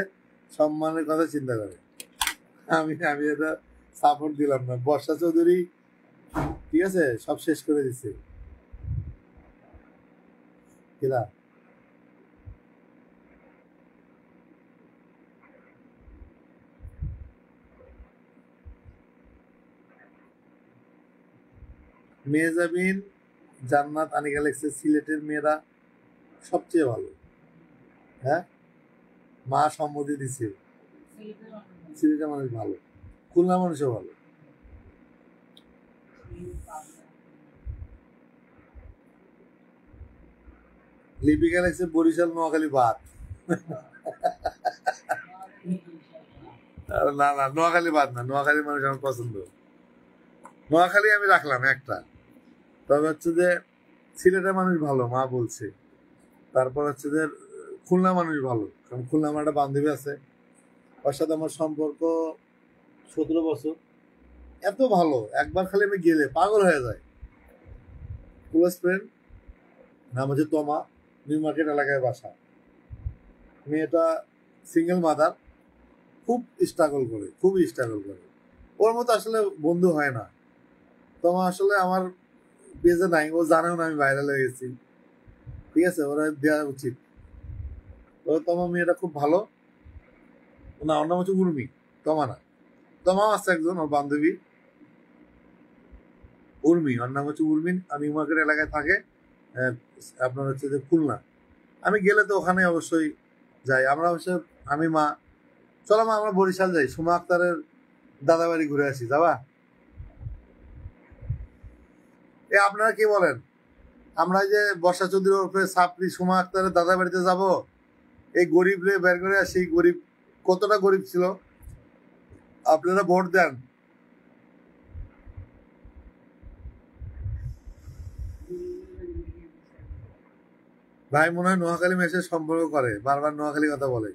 সম্মানের কথা চিন্তা করে। আমি আমি এটা সাপোর্ট দিলাম না। বর্ষা চৌধুরী ঠিক আছে সব শেষ করে দিচ্ছে। কিরা মেহজাবিন জান্নাত আনিকা লেখছে সিলেটের মেয়েরা সবচেয়ে ভালো। হ্যাঁ, মা সম্মতি দিছে, সিলেটের মানুষ ভালো, খুলনা মানুষও ভালো। লিপিকা লেখছে বরিশাল নোয়াখালী বাদ। না না, নোয়াখালী বাদ না, নোয়াখালীর মানুষ আমার পছন্দ। নোয়াখালী আমি রাখলাম একটা। তবে হচ্ছে যে সিলেটের মানুষ ভালো মা বলছে। তারপর হচ্ছে যে খুলনা মানুষ ভালো, কারণ খুলনা আমার একটা বান্ধবী আছে, ওর সাথে আমার সম্পর্ক 17 বছর। এত ভালো, একবার খালি আমি গেলে পাগল হয়ে যায়। ক্লোজ ফ্রেন্ড, নাম হচ্ছে তমা, নিউ মার্কেট এলাকায় বাসা। মেয়েটা সিঙ্গেল মাদার, খুব স্ট্রাগল করে, খুবই স্ট্রাগল করে। ওর মতো আসলে বন্ধু হয় না। তোমার আসলে আমার পেজে নাই, ও জানেও না আমি ভাইরাল হয়ে গেছি। ঠিক আছে, ওরা দেওয়া উচিত। তবে তোমার মেয়েটা খুব ভালো। না, ওর নাম হচ্ছে উর্মি, তমা না। তমাও আছে একজন ওর বান্ধবী, উর্মি, ওর নাম হচ্ছে উর্মিন। নিউ মার্কেট এলাকায় থাকে, আপনার হচ্ছে যে খুলনা। আমি গেলে তো ওখানে অবশ্যই যাই। আমরা অবশ্য আমি মা, চলো মা আমরা বরিশাল যাই, সুমা আক্তারের দাদা বাড়ি ঘুরে আসি, যাবা? এ আপনারা কি বলেন? আমরা যে বর্ষা চৌধুরীর উপরে সাপড়ি সুমা আক্তারের দাদা বাড়িতে যাব, এই গরিব রে বের করে আসি। গরিব কতটা গরিব ছিল, আপনারা ভোট দেন। ভাই মনে হয় নোয়াখালী মেসের সম্পর্ক করে, বারবার নোয়াখালী কথা বলে।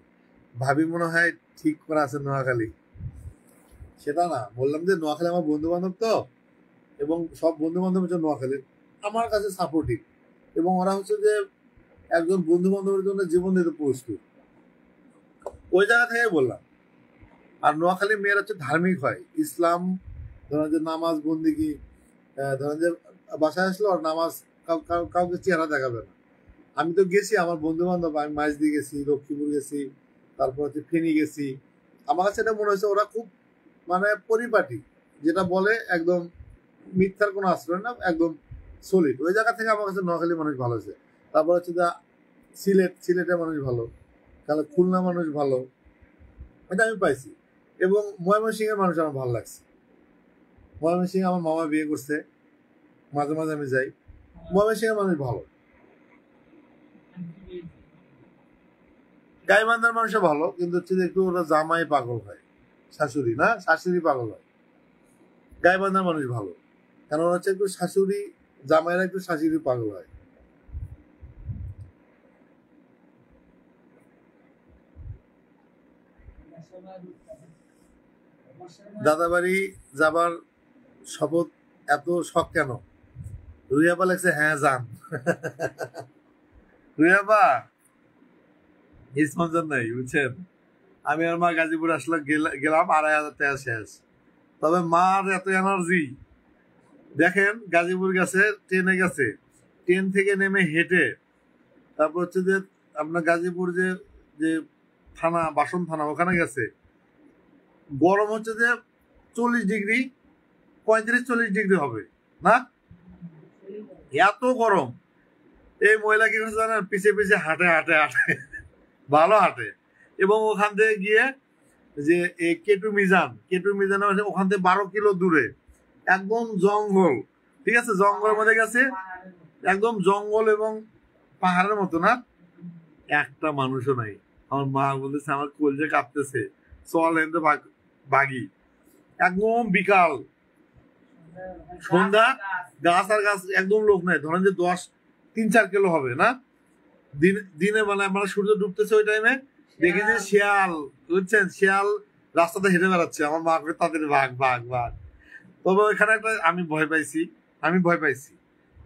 ভাবি মনে হয় ঠিক করে আছে নোয়াখালী। সেটা না, বললাম যে নোয়াখালী আমার বন্ধু বান্ধব তো, এবং সব বন্ধু বান্ধব হচ্ছে নোয়াখালীর, আমার কাছে সাপোর্টিভ, এবং ওরা হচ্ছে যে একজন বন্ধু বান্ধবের জন্য জীবন দিতে প্রস্তুত। ওই জায়গা থেকে বললাম। আর নোয়াখালীর মেয়েরা হচ্ছে ধার্মিক হয়, ইসলাম, ধরেন যে নামাজ বন্দিগি, ধরেন যে বাসায় আসলো আর নামাজ, কাউকে চেহারা দেখাবে না। আমি তো গেছি, আমার বন্ধু বান্ধব, আমি মাইজদি গেছি, লক্ষ্মীপুর গেছি, তারপর হচ্ছে ফেনী গেছি। আমার কাছে এটা মনে হয়েছে ওরা খুব মানে পরিপাটি, যেটা বলে একদম মিথ্যার কোনো আশ্রয় না, একদম সলিড। ওই জায়গা থেকে আমার কাছে নোয়াখালী মানুষ ভালো হয়েছে। তারপর হচ্ছে যে সিলেটের মানুষ ভালো, তাহলে খুলনা মানুষ ভালো, এটা আমি পাইছি। এবং ময়মনসিংহের মানুষ আমার ভালো লাগছে। ময়মনসিংহে আমার মামা বিয়ে করছে, মাঝে মাঝে আমি যাই। ময়মনসিংহের মানুষ ভালো। গাইবান্ধার মানুষও ভালো, কিন্তু হচ্ছে যে একটু ওরা জামাই পাগল হয়, শাশুড়ি না, শাশুড়ি পাগল হয়। গাইবান্ধার মানুষ ভালো, কারণ ওরা হচ্ছে একটু শাশুড়ি, জামাইরা একটু শাশুড়ি পাগল হয়। দাদাবাড়ি যাবার শপথ, এত শখ কেন? রুইয়াপা লাগছে, হ্যাঁ যান। রুইয়াপা স্পন্সর নাই, বুঝছেন? আমি আর মা গাজীপুর আসলে গেলাম, 2,500 টাকা শেষ। তবে মার এত এনার্জি, দেখেন গাজীপুর গেছে, ট্রেনে গেছে, ট্রেন থেকে নেমে হেঁটে, তারপর হচ্ছে যে আপনার গাজীপুর যে যে থানা, বাসন থানা, ওখানে গেছে। গরম হচ্ছে যে 40 ডিগ্রি, 35-40 ডিগ্রি হবে না, এত গরম। এই মহিলা কি করছে জানেন, পিছিয়ে পিছিয়ে হাঁটে হাঁটে হাঁটে, ভালো হাঁটে। এবং ওখান থেকে গিয়ে যে কেটু মিজান ওখান থেকে 12 কিলো দূরে একদম জঙ্গল, ঠিক আছে, জঙ্গলের মধ্যে গেছে, একদম জঙ্গল এবং পাহাড়ের মতো না, একটা মানুষও নাই। আমার মা বলতেছে আমার কলজে কাঁপতেছে, চল এনতে বাগি। একদম বিকাল, সন্ধ্যা গাছ আর গাছ একদম লোক নাই, ধরেন যে 3-4 কিলো হবে না, দিনে বেলায় মানে সূর্য ডুবতেছে ওই টাইমে দেখি যে শিয়াল, বুঝছেন, শিয়াল রাস্তাতে হেঁটে বেড়াচ্ছে, আমার মাকে তাদের ভাগ ভাগ ভাগ। তবে ওইখানে একটা আমি ভয় পাইছি,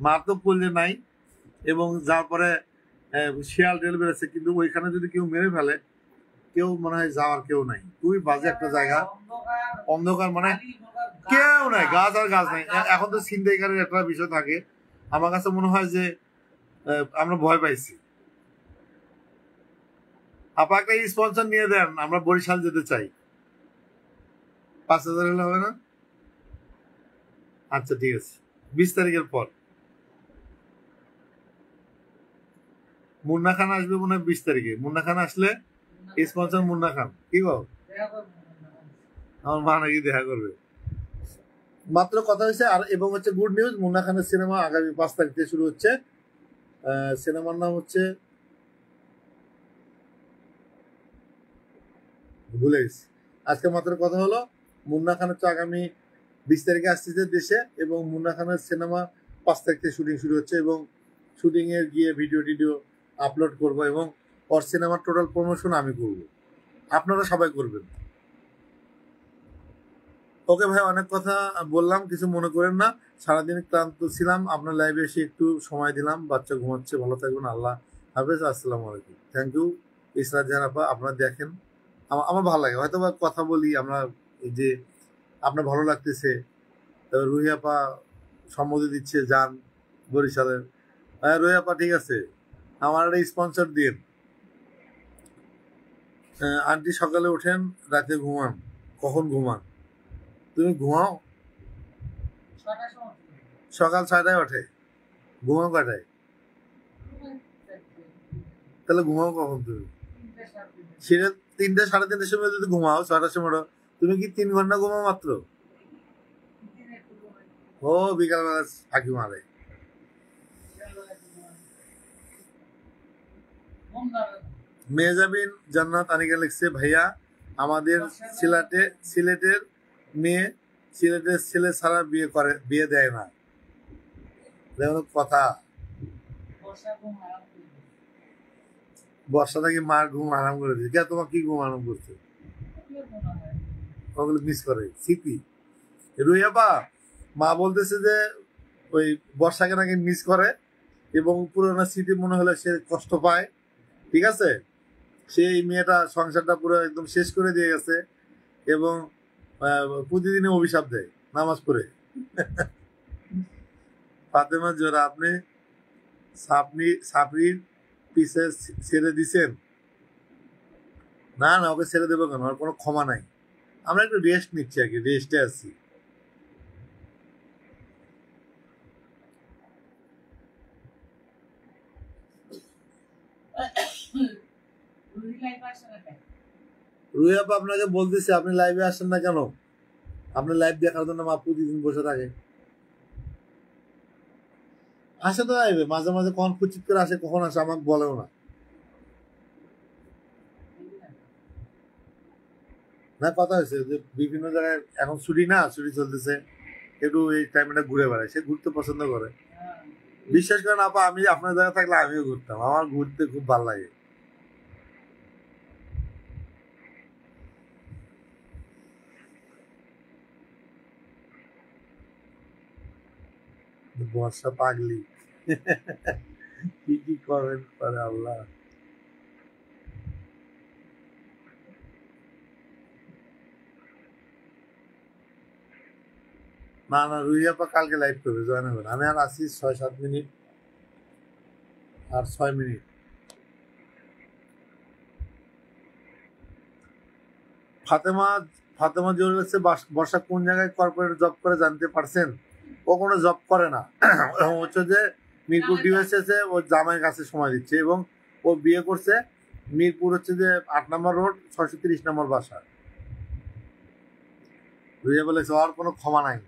মার তো করলে নাই, এবং যার পরে শিয়াল টেল বেড়েছে, কিন্তু ওইখানে যদি কেউ মেরে ফেলে, কেউ মনে হয় যাওয়ার কেউ নাই, খুবই বাজে একটা জায়গা, অন্ধকার, মানে কেউ নাই, গাছ আর গাছ নাই। এখন তো ছিনতাইকারীর একটা বিষয় থাকে, আমার কাছে মনে হয় যে আমরা ভয় পাইছি। আপা একটা স্পন্সর নিয়ে দেন, আমরা বরিশাল যেতে চাই, 5,000 হলে হবে না? আচ্ছা ঠিক আছে, 20 তারিখের পর মুন্না খান আসবে মনে হয় 20 তারিখে। মুন্না খান আসলে স্পন্সর মুন্না খান, কি গো, আমার মা নাকি দেখা করবে, মাত্র কথা হয়েছে। আর এবং হচ্ছে গুড নিউজ, মুন্না খানের সিনেমা আগামী 5 তারিখ থেকে শুরু হচ্ছে। সিনেমার নাম হচ্ছে ভুলে গেছি, আজকে মাত্র কথা হলো। মুন্না খান হচ্ছে আগামী 20 তারিখে আসতেছে দেশে, এবং মুন্না খানের সিনেমা 5 তারিখ থেকে শুটিং শুরু হচ্ছে, এবং শুটিং এর গিয়ে ভিডিও টিডিও আপলোড করব, এবং ওর সিনেমার টোটাল প্রমোশন আমি করব, আপনারা সবাই করবেন। ওকে ভাই, অনেক কথা বললাম, কিছু মনে করেন না, সারাদিন ক্লান্ত ছিলাম, আপনার লাইভে এসে একটু সময় দিলাম, বাচ্চা ঘুমাচ্ছে, ভালো থাকবেন, আল্লাহ হাফেজ, আসসালামু আলাইকুম। থ্যাংক ইউ ইসরাত জাহান আপা, আপনারা দেখেন, আমার ভালো লাগে, হয়তো বা কথা বলি আমরা, এই যে আপনার ভালো লাগতেছে। রুহি আপা সম্মতি দিচ্ছে, যান বরিশালের। রুহি আপা ঠিক আছে, আমার একটা স্পন্সর দিন। আন্টি সকালে ওঠেন, রাতে ঘুমান, কখন ঘুমান? তুমি ঘুমাও? সকাল 6টায় ওঠে, ঘুমাও কটায়? তাহলে ঘুমাও কখন তুমি? সেটা 3টা 3:30 সময় যদি ঘুমাও, 6টার সময়, তুমি কি 3 ঘন্টা ঘুমাও মাত্র? ও বিকালবেলা ফাঁকি মারে। মেহজাবিন জান্নাত আনিকা লিখছে, ভাইয়া আমাদের সিলেটের মেয়ে সিলেটের ছেলে ছাড়া বিয়ে দেয় না, দেখুন কথা। বর্ষা নাকি মার ঘুম আরাম করে দিচ্ছে, কে তোমার কি ঘুম আরাম করছে? ওগুলো মিস করে স্মৃতি। রুইয়াপা মা বলতেছে যে ওই বর্ষাকে নাকি মিস করে, এবং পুরোনো স্মৃতি মনে হলে সে কষ্ট পায়, ঠিক আছে। সেই মেয়েটা সংসারটা পুরো একদম শেষ করে দিয়ে গেছে, এবং প্রতিদিনে অভিশাপ দেয় নামাজ পড়ে। ফাতেমা জোরা, আপনি সাপড়ির পিছে ছেড়ে দিছেন? না না, ওকে ছেড়ে দেবো কেন, আর কোনো ক্ষমা নাই, আমরা একটু রেস্ট নিচ্ছি আর কি, রেস্টে আছি। রুইয়াপা আপনাকে বলতেছি, আপনি লাইভে আসেন না কেন? আপনি লাইভ দেখার জন্য মা প্রতিদিন বসে থাকে, আসে তো লাইভে মাঝে মাঝে, কখন কুচিত করে আসে, কখন আসে আমাকে বলেও না। না, কথা হয়েছে যে বিভিন্ন জায়গায় এখন ছুটি চলতেছে, একটু এই টাইমটা ঘুরে বেড়ায়, সে ঘুরতে পছন্দ করে। বিশ্বাস করেন আপা, আমি আপনার জায়গায় থাকলে আমিও ঘুরতাম, আমার ঘুরতে খুব ভালো লাগে। বর্ষা পাগলি কি করেন পারে আল্লাহ। না না, রুইয়াপা কালকে লাইভ করবে, জয়েন হবেন। আমি আর আছি 6-7 মিনিট, আর 6 মিনিট। ফাতেমা জোর হচ্ছে, বর্ষা কোন জায়গায় কর্পোরেট জব করে জানতে পারছেন? ও কোনো জব করে না, হচ্ছে যে মিরপুর ডিওএসএস ও জামাইয়ের কাছে সময় দিচ্ছে, এবং ও বিয়ে করছে মিরপুর হচ্ছে যে 8 নম্বর রোড 630 নম্বর বাসা। রুইয়া বলেছে আর কোনো ক্ষমা নাই,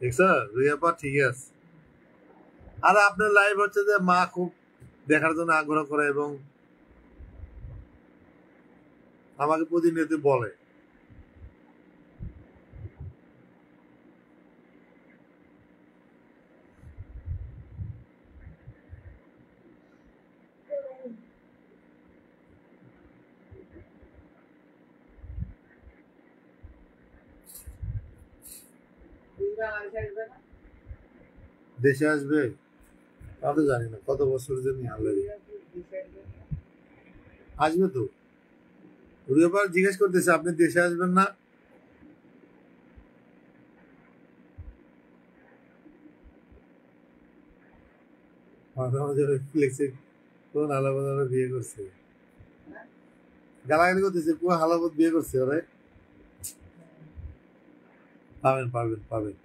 দেখছো রুইয়াপা ঠিকই আছে। আর আপনার লাইভ হচ্ছে যে মা খুব দেখার জন্য আগ্রহ করে, এবং আমাকে প্রতিনিয়ত বলে দেশে আসবে তা তো জানি না, কত বছর জন্য আল্লাহ আসবে তো। রুয়াপার জিজ্ঞেস করতেছে আপনি দেশে আসবেন না? মাঝে মাঝে লিখছে কোন আলাপাত বিয়ে করছে, গালাগালি করতেছে কোন হালাপত বিয়ে করছে ওরে। পাবেন পাবেন পাবেন।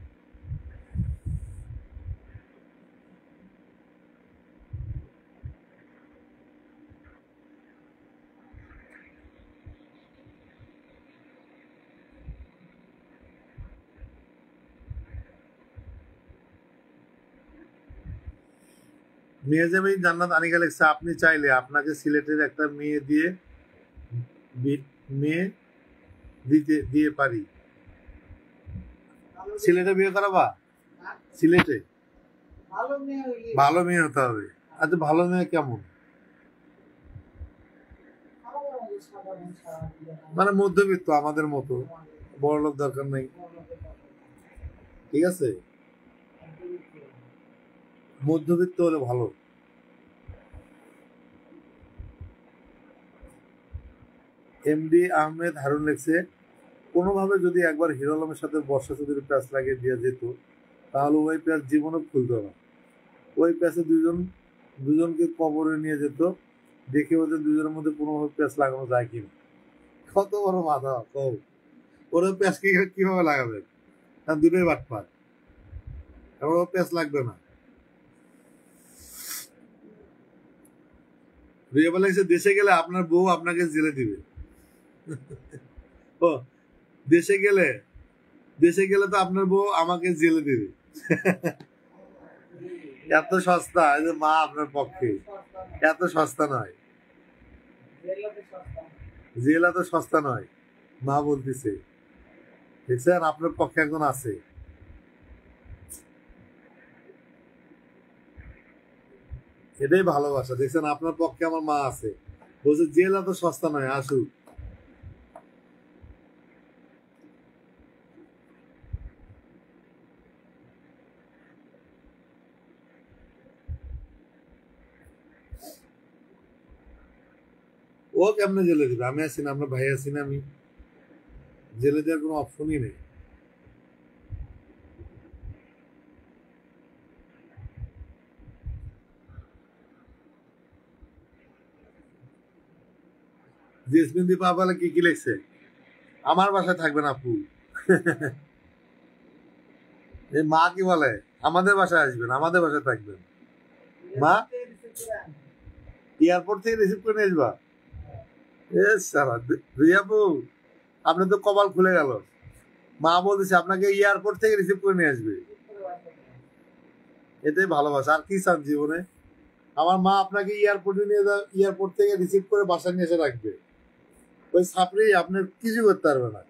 মেয়ে যাবে জান্নাত আনিকা লেখছে আপনি চাইলে আপনাকে সিলেটের একটা মেয়ে দিয়ে মেয়ে দিয়ে পারি। সিলেটে বিয়ে করাবা? সিলেটে ভালো মেয়ে হতে হবে। আচ্ছা ভালো মেয়ে কেমন? মানে মধ্যবিত্ত, আমাদের মতো, বড় লোক দরকার নেই, ঠিক আছে, মধ্যবিত্ত হলে ভালো। এমডি আহমেদ হারুন লিখছে কোনোভাবে যদি একবার হিরো আলমের সাথে বর্ষা চৌধুরীর প্যাচ লাগিয়ে দেওয়া যেত তাহলে ওই প্যাচ জীবনে খুলতো না। ওই প্যাচে দুজনকে কবরে নিয়ে যেত, দেখে ওদের দুজনের মধ্যে কোনোভাবে প্যাচ লাগানো যায় কিনা। কত বড় মাথা কও, ওরা প্যাচ কিভাবে লাগাবে? দুটোই বাটপার, এবার ও প্যাচ লাগবে না। রিয়া বলে দেশে গেলে আপনার বউ আপনাকে জেলে দিবে। ও দেশে গেলে তো আপনার বউ আমাকে জেলে দিবে। এত সস্তা যে মা আপনার পক্ষে, এত সস্তা নয়, জেল এত সস্তা নয়, মা বলতেছে। দেখছেন আপনার পক্ষে একজন আছে। এটাই ভালোবাসা, দেখছেন আপনার পক্ষে আমার মা আছে, বলছে জেল এত সস্তা নয়, আসুক। ও কেমনে জেলে দিবে? আমি আছি না, আপনার ভাই আছি না, আমি জেলে দেওয়ার কোনো অপশনই নেই। জেসমিন দি পাপালে কি কি লিখছে? আমার বাসায় থাকবেন আপু। এই মা কি বলে আমাদের বাসায় আসবেন, আমাদের বাসায় থাকবেন। মা এয়ারপোর্ট থেকে রিসিভ করে নিয়ে আসবা? আপু আপনি তো কপাল খুলে গেল, মা বলতেছে আপনাকে এয়ারপোর্ট থেকে রিসিভ করে নিয়ে আসবে। এটাই ভালোবাসা, আর কি চান জীবনে? আমার মা আপনাকে এয়ারপোর্টে নিয়ে এয়ারপোর্ট থেকে রিসিভ করে বাসায় নিয়ে এসে রাখবে। ওই সাপড়ি আপনার কিছু করতে পারবে না,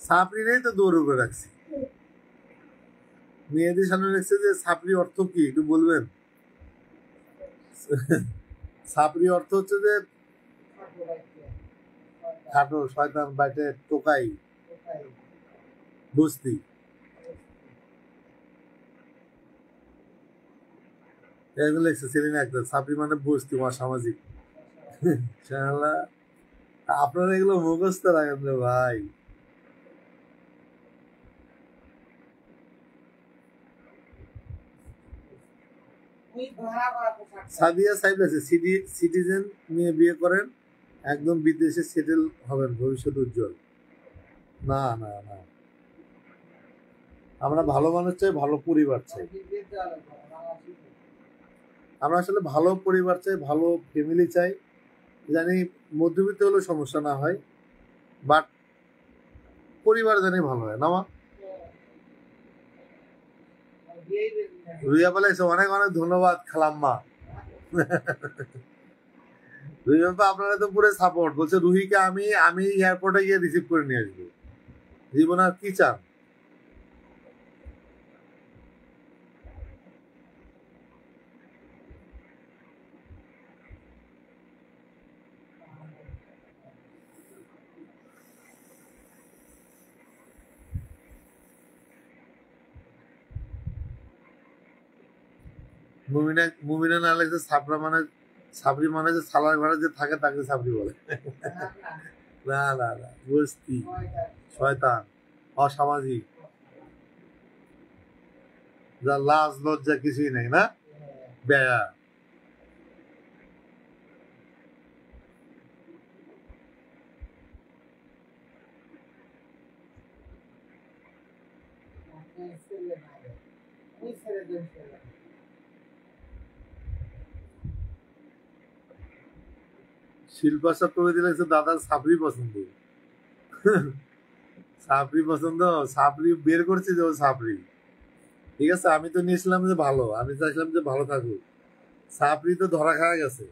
সাপড়ি নেই তো দৌড় করে রাখছি। মেয়েদের সামনে রেখেছে যে সাপড়ি অর্থ কি একটু বলবেন? সাপড়ি অর্থ হচ্ছে যে খাটো শয়তান বাইটে টোকাই বস্তি। এগুলো লিখছে সেলিনা আক্তার, সাপড়ি মানে বস্তি, সামাজিক। আপনারা এগুলো মুখস্থ রাখেন রে ভাই। সাদিয়া সাহেব আছে সিটিজেন নিয়ে বিয়ে করেন, একদম বিদেশে সেটেল হবেন, ভবিষ্যৎ উজ্জ্বল। না না না, আমরা ভালো মানুষ চাই, ভালো পরিবার চাই। আমরা আসলে ভালো পরিবার চাই, ভালো ফ্যামিলি চাই। জানি মধ্যবিত্ত হলেও সমস্যা না হয়, বাট পরিবার জানি ভালো হয় না। মা রুইয়া বলেছে অনেক অনেক ধন্যবাদ খালাম্মা। রুইয়া আপনারা তো পুরো সাপোর্ট, বলছে রুহিকে আমি এয়ারপোর্টে গিয়ে রিসিভ করে নিয়ে আসবো। জীবন আর কি চান? মুমিনা না লাগছে সাবরি মানে যে সালার ঘরে যে থাকে তাকে সাবরি বলে। না না না, বস্তি, শয়তান, অসামাজিক, যা লাজ লজ্জা কিছুই নেই, না বেয়া। শিল্পা সব করে দিলে দাদার সাবরি পছন্দ। সাবরি পছন্দ, সাবরি বের করছে যে ও সাবরি। ঠিক আছে, আমি তো নিয়েছিলাম যে ভালো, আমি চাইছিলাম যে ভালো থাকুক। সাবরি তো ধরা খাওয়া গেছে,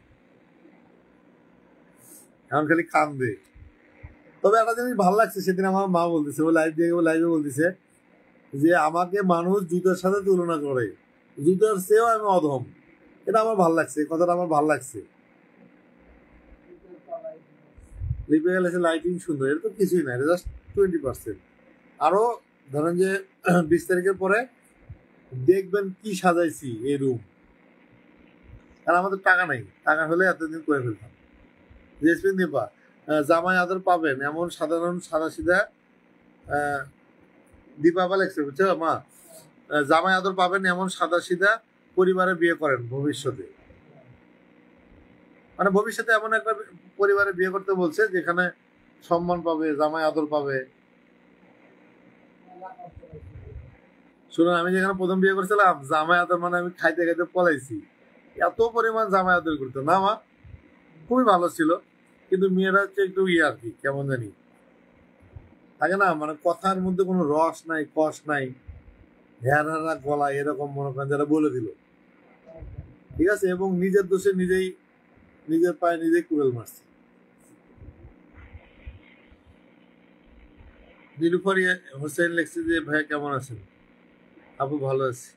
এখন খালি কান্দে। তবে একটা জিনিস ভালো লাগছে, সেদিন আমার মা বলতেছে, ও লাইভে বলতেছে যে আমাকে মানুষ জুতার সাথে তুলনা করে, জুতার চেয়েও আমি অধম। এটা আমার ভালো লাগছে, কথাটা আমার ভালো লাগছে। লিপে গেলে লাইটিং সুন্দর, এটা তো কিছুই না, এটা জাস্ট 20%। আরো ধরেন যে 20 তারিখের পরে দেখবেন কি সাজাইছি এই রুম। কারণ আমাদের টাকা নাই, টাকা হলে এতদিন করে ফেলতাম। জেসমিন দীপা, জামাই আদর পাবেন এমন সাধারণ সাদা সিধা দীপা লেগছে, বুঝছো মা? জামাই আদর পাবেন এমন সাদা সিধা পরিবারে বিয়ে করেন ভবিষ্যতে। মানে ভবিষ্যতে এমন একটা পরিবারে বিয়ে করতে বলছে যেখানে সম্মান পাবে, জামাই আদর পাবে। শুনুন, আমি যেখানে প্রথম বিয়ে করছিলাম, জামাই আদর মানে আমি খাইতে খাইতে পলাইছি, এত পরিমাণ জামাই আদর করতো না। মা খুবই ভালো ছিল, কিন্তু মেয়েরা হচ্ছে একটু আর কি কেমন জানি থাকে না, মানে কথার মধ্যে কোনো রস নাই, কষ নাই, হেরা গলা এরকম মনে করেন যারা বলে দিল। ঠিক আছে, এবং নিজের দোষে নিজের পায়ে নিজেই কুড়াল মারছে। নীলুফার হোসেন লেখছে যে ভাইয়া কেমন আছেন? আপু ভালো আছি।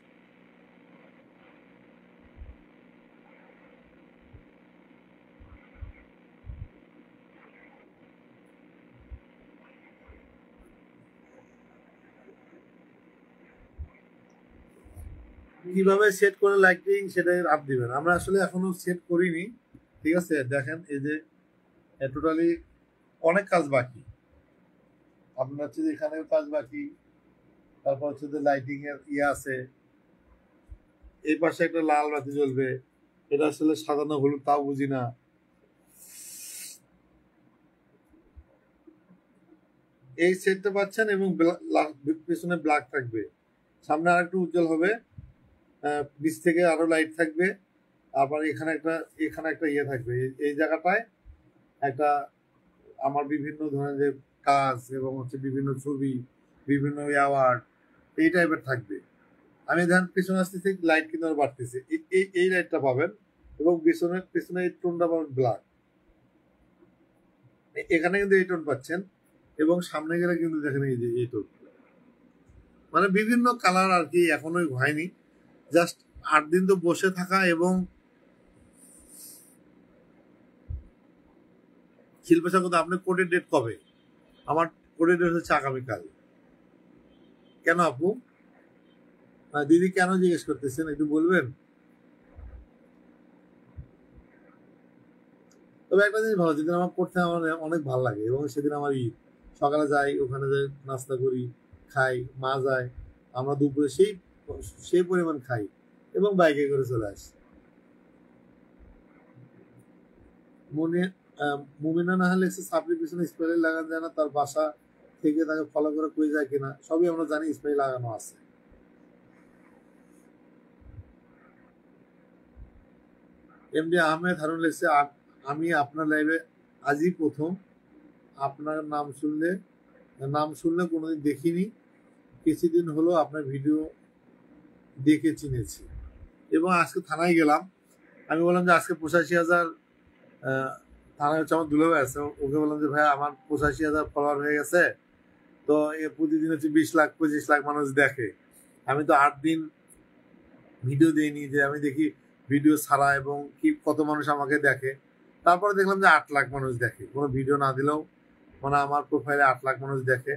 কিভাবে সেট করে লাইটিং সেটা আপ দিবেন, আমরা আসলে এখনো সেট করিনি। ঠিক আছে, দেখেন এই যে টোটালি অনেক কাজ বাকি। আপনার হচ্ছে যে এখানেও কাজ বাকি, তারপর হচ্ছে যে লাইটিং এর আছে, এই পাশে একটা লাল বাতি জ্বলবে, এটা আসলে সাজানো হলুদ তাও বুঝি না। এই সেটটা পাচ্ছেন, এবং পিছনে ব্ল্যাক থাকবে, সামনে আর একটু উজ্জ্বল হবে, নিচ থেকে আরো লাইট থাকবে। তারপর এখানে একটা ইয়ে থাকবে, এই জায়গাটায় একটা আমার বিভিন্ন ধরনের কাজ এবং হচ্ছে বিভিন্ন ছবি, বিভিন্ন অ্যাওয়ার্ড এই টাইপের থাকবে। আমি ধ্যান পিছনে আসতেছি, লাইট কিন্তু বাড়তেছে, এই লাইটটা পাবেন, এবং পিছনে এই টোনটা পাবেন ব্ল্যাক। এখানে কিন্তু এই টোন পাচ্ছেন, এবং সামনে গেলে কিন্তু দেখেন এই যে এই টোন, মানে বিভিন্ন কালার আর কি এখনো হয়নি। জাস্ট 8 দিন তো বসে থাকা, এবং শিল্প স্বাগত। আপনার কোর্টের ডেট কবে? আমার কোর্টের ডেট হচ্ছে আগামীকাল। কেন আপু? দিদি কেন জিজ্ঞেস করতেছেন একটু বলবেন? তবে একটা জিনিস ভালো, যেদিন আমার করতে আমার অনেক ভালো লাগে, এবং সেদিন আমার ঈদ, সকালে যাই, ওখানে যাই, নাস্তা করি, খাই, মা যায়, আমরা দুপুরে সেই পরিমাণ খাই, এবং বাইকে করে চলে আসি। মুমিনা নাহার লেগছে সাপড়ির পিছনে স্প্রে লাগানো যায় না, তার বাসা থেকে তাকে ফলো করে কই যায় কিনা, সবই আমরা জানি স্প্রে লাগানো আছে। এমডি আহমেদ হারুন লেগছে, আমি আপনার লাইভে আজই প্রথম, আপনার নাম শুনলে কোনোদিন দেখিনি, কিছুদিন হলো আপনার ভিডিও দেখে চিনেছি, এবং আজকে থানায় গেলাম, আমি বললাম যে আজকে 85,000 থানায় হচ্ছে আমার দুলো আছে, ওকে বললাম যে ভাই আমার 85,000 ফলোয়ার হয়ে গেছে, তো প্রতিদিন হচ্ছে 20 লাখ 25 লাখ মানুষ দেখে। আমি তো 8 দিন ভিডিও দিইনি, যে আমি দেখি ভিডিও ছাড়া এবং কি কত মানুষ আমাকে দেখে। তারপরে দেখলাম যে 8 লাখ মানুষ দেখে, কোনো ভিডিও না দিলেও, মানে আমার প্রোফাইলে 8 লাখ মানুষ দেখে,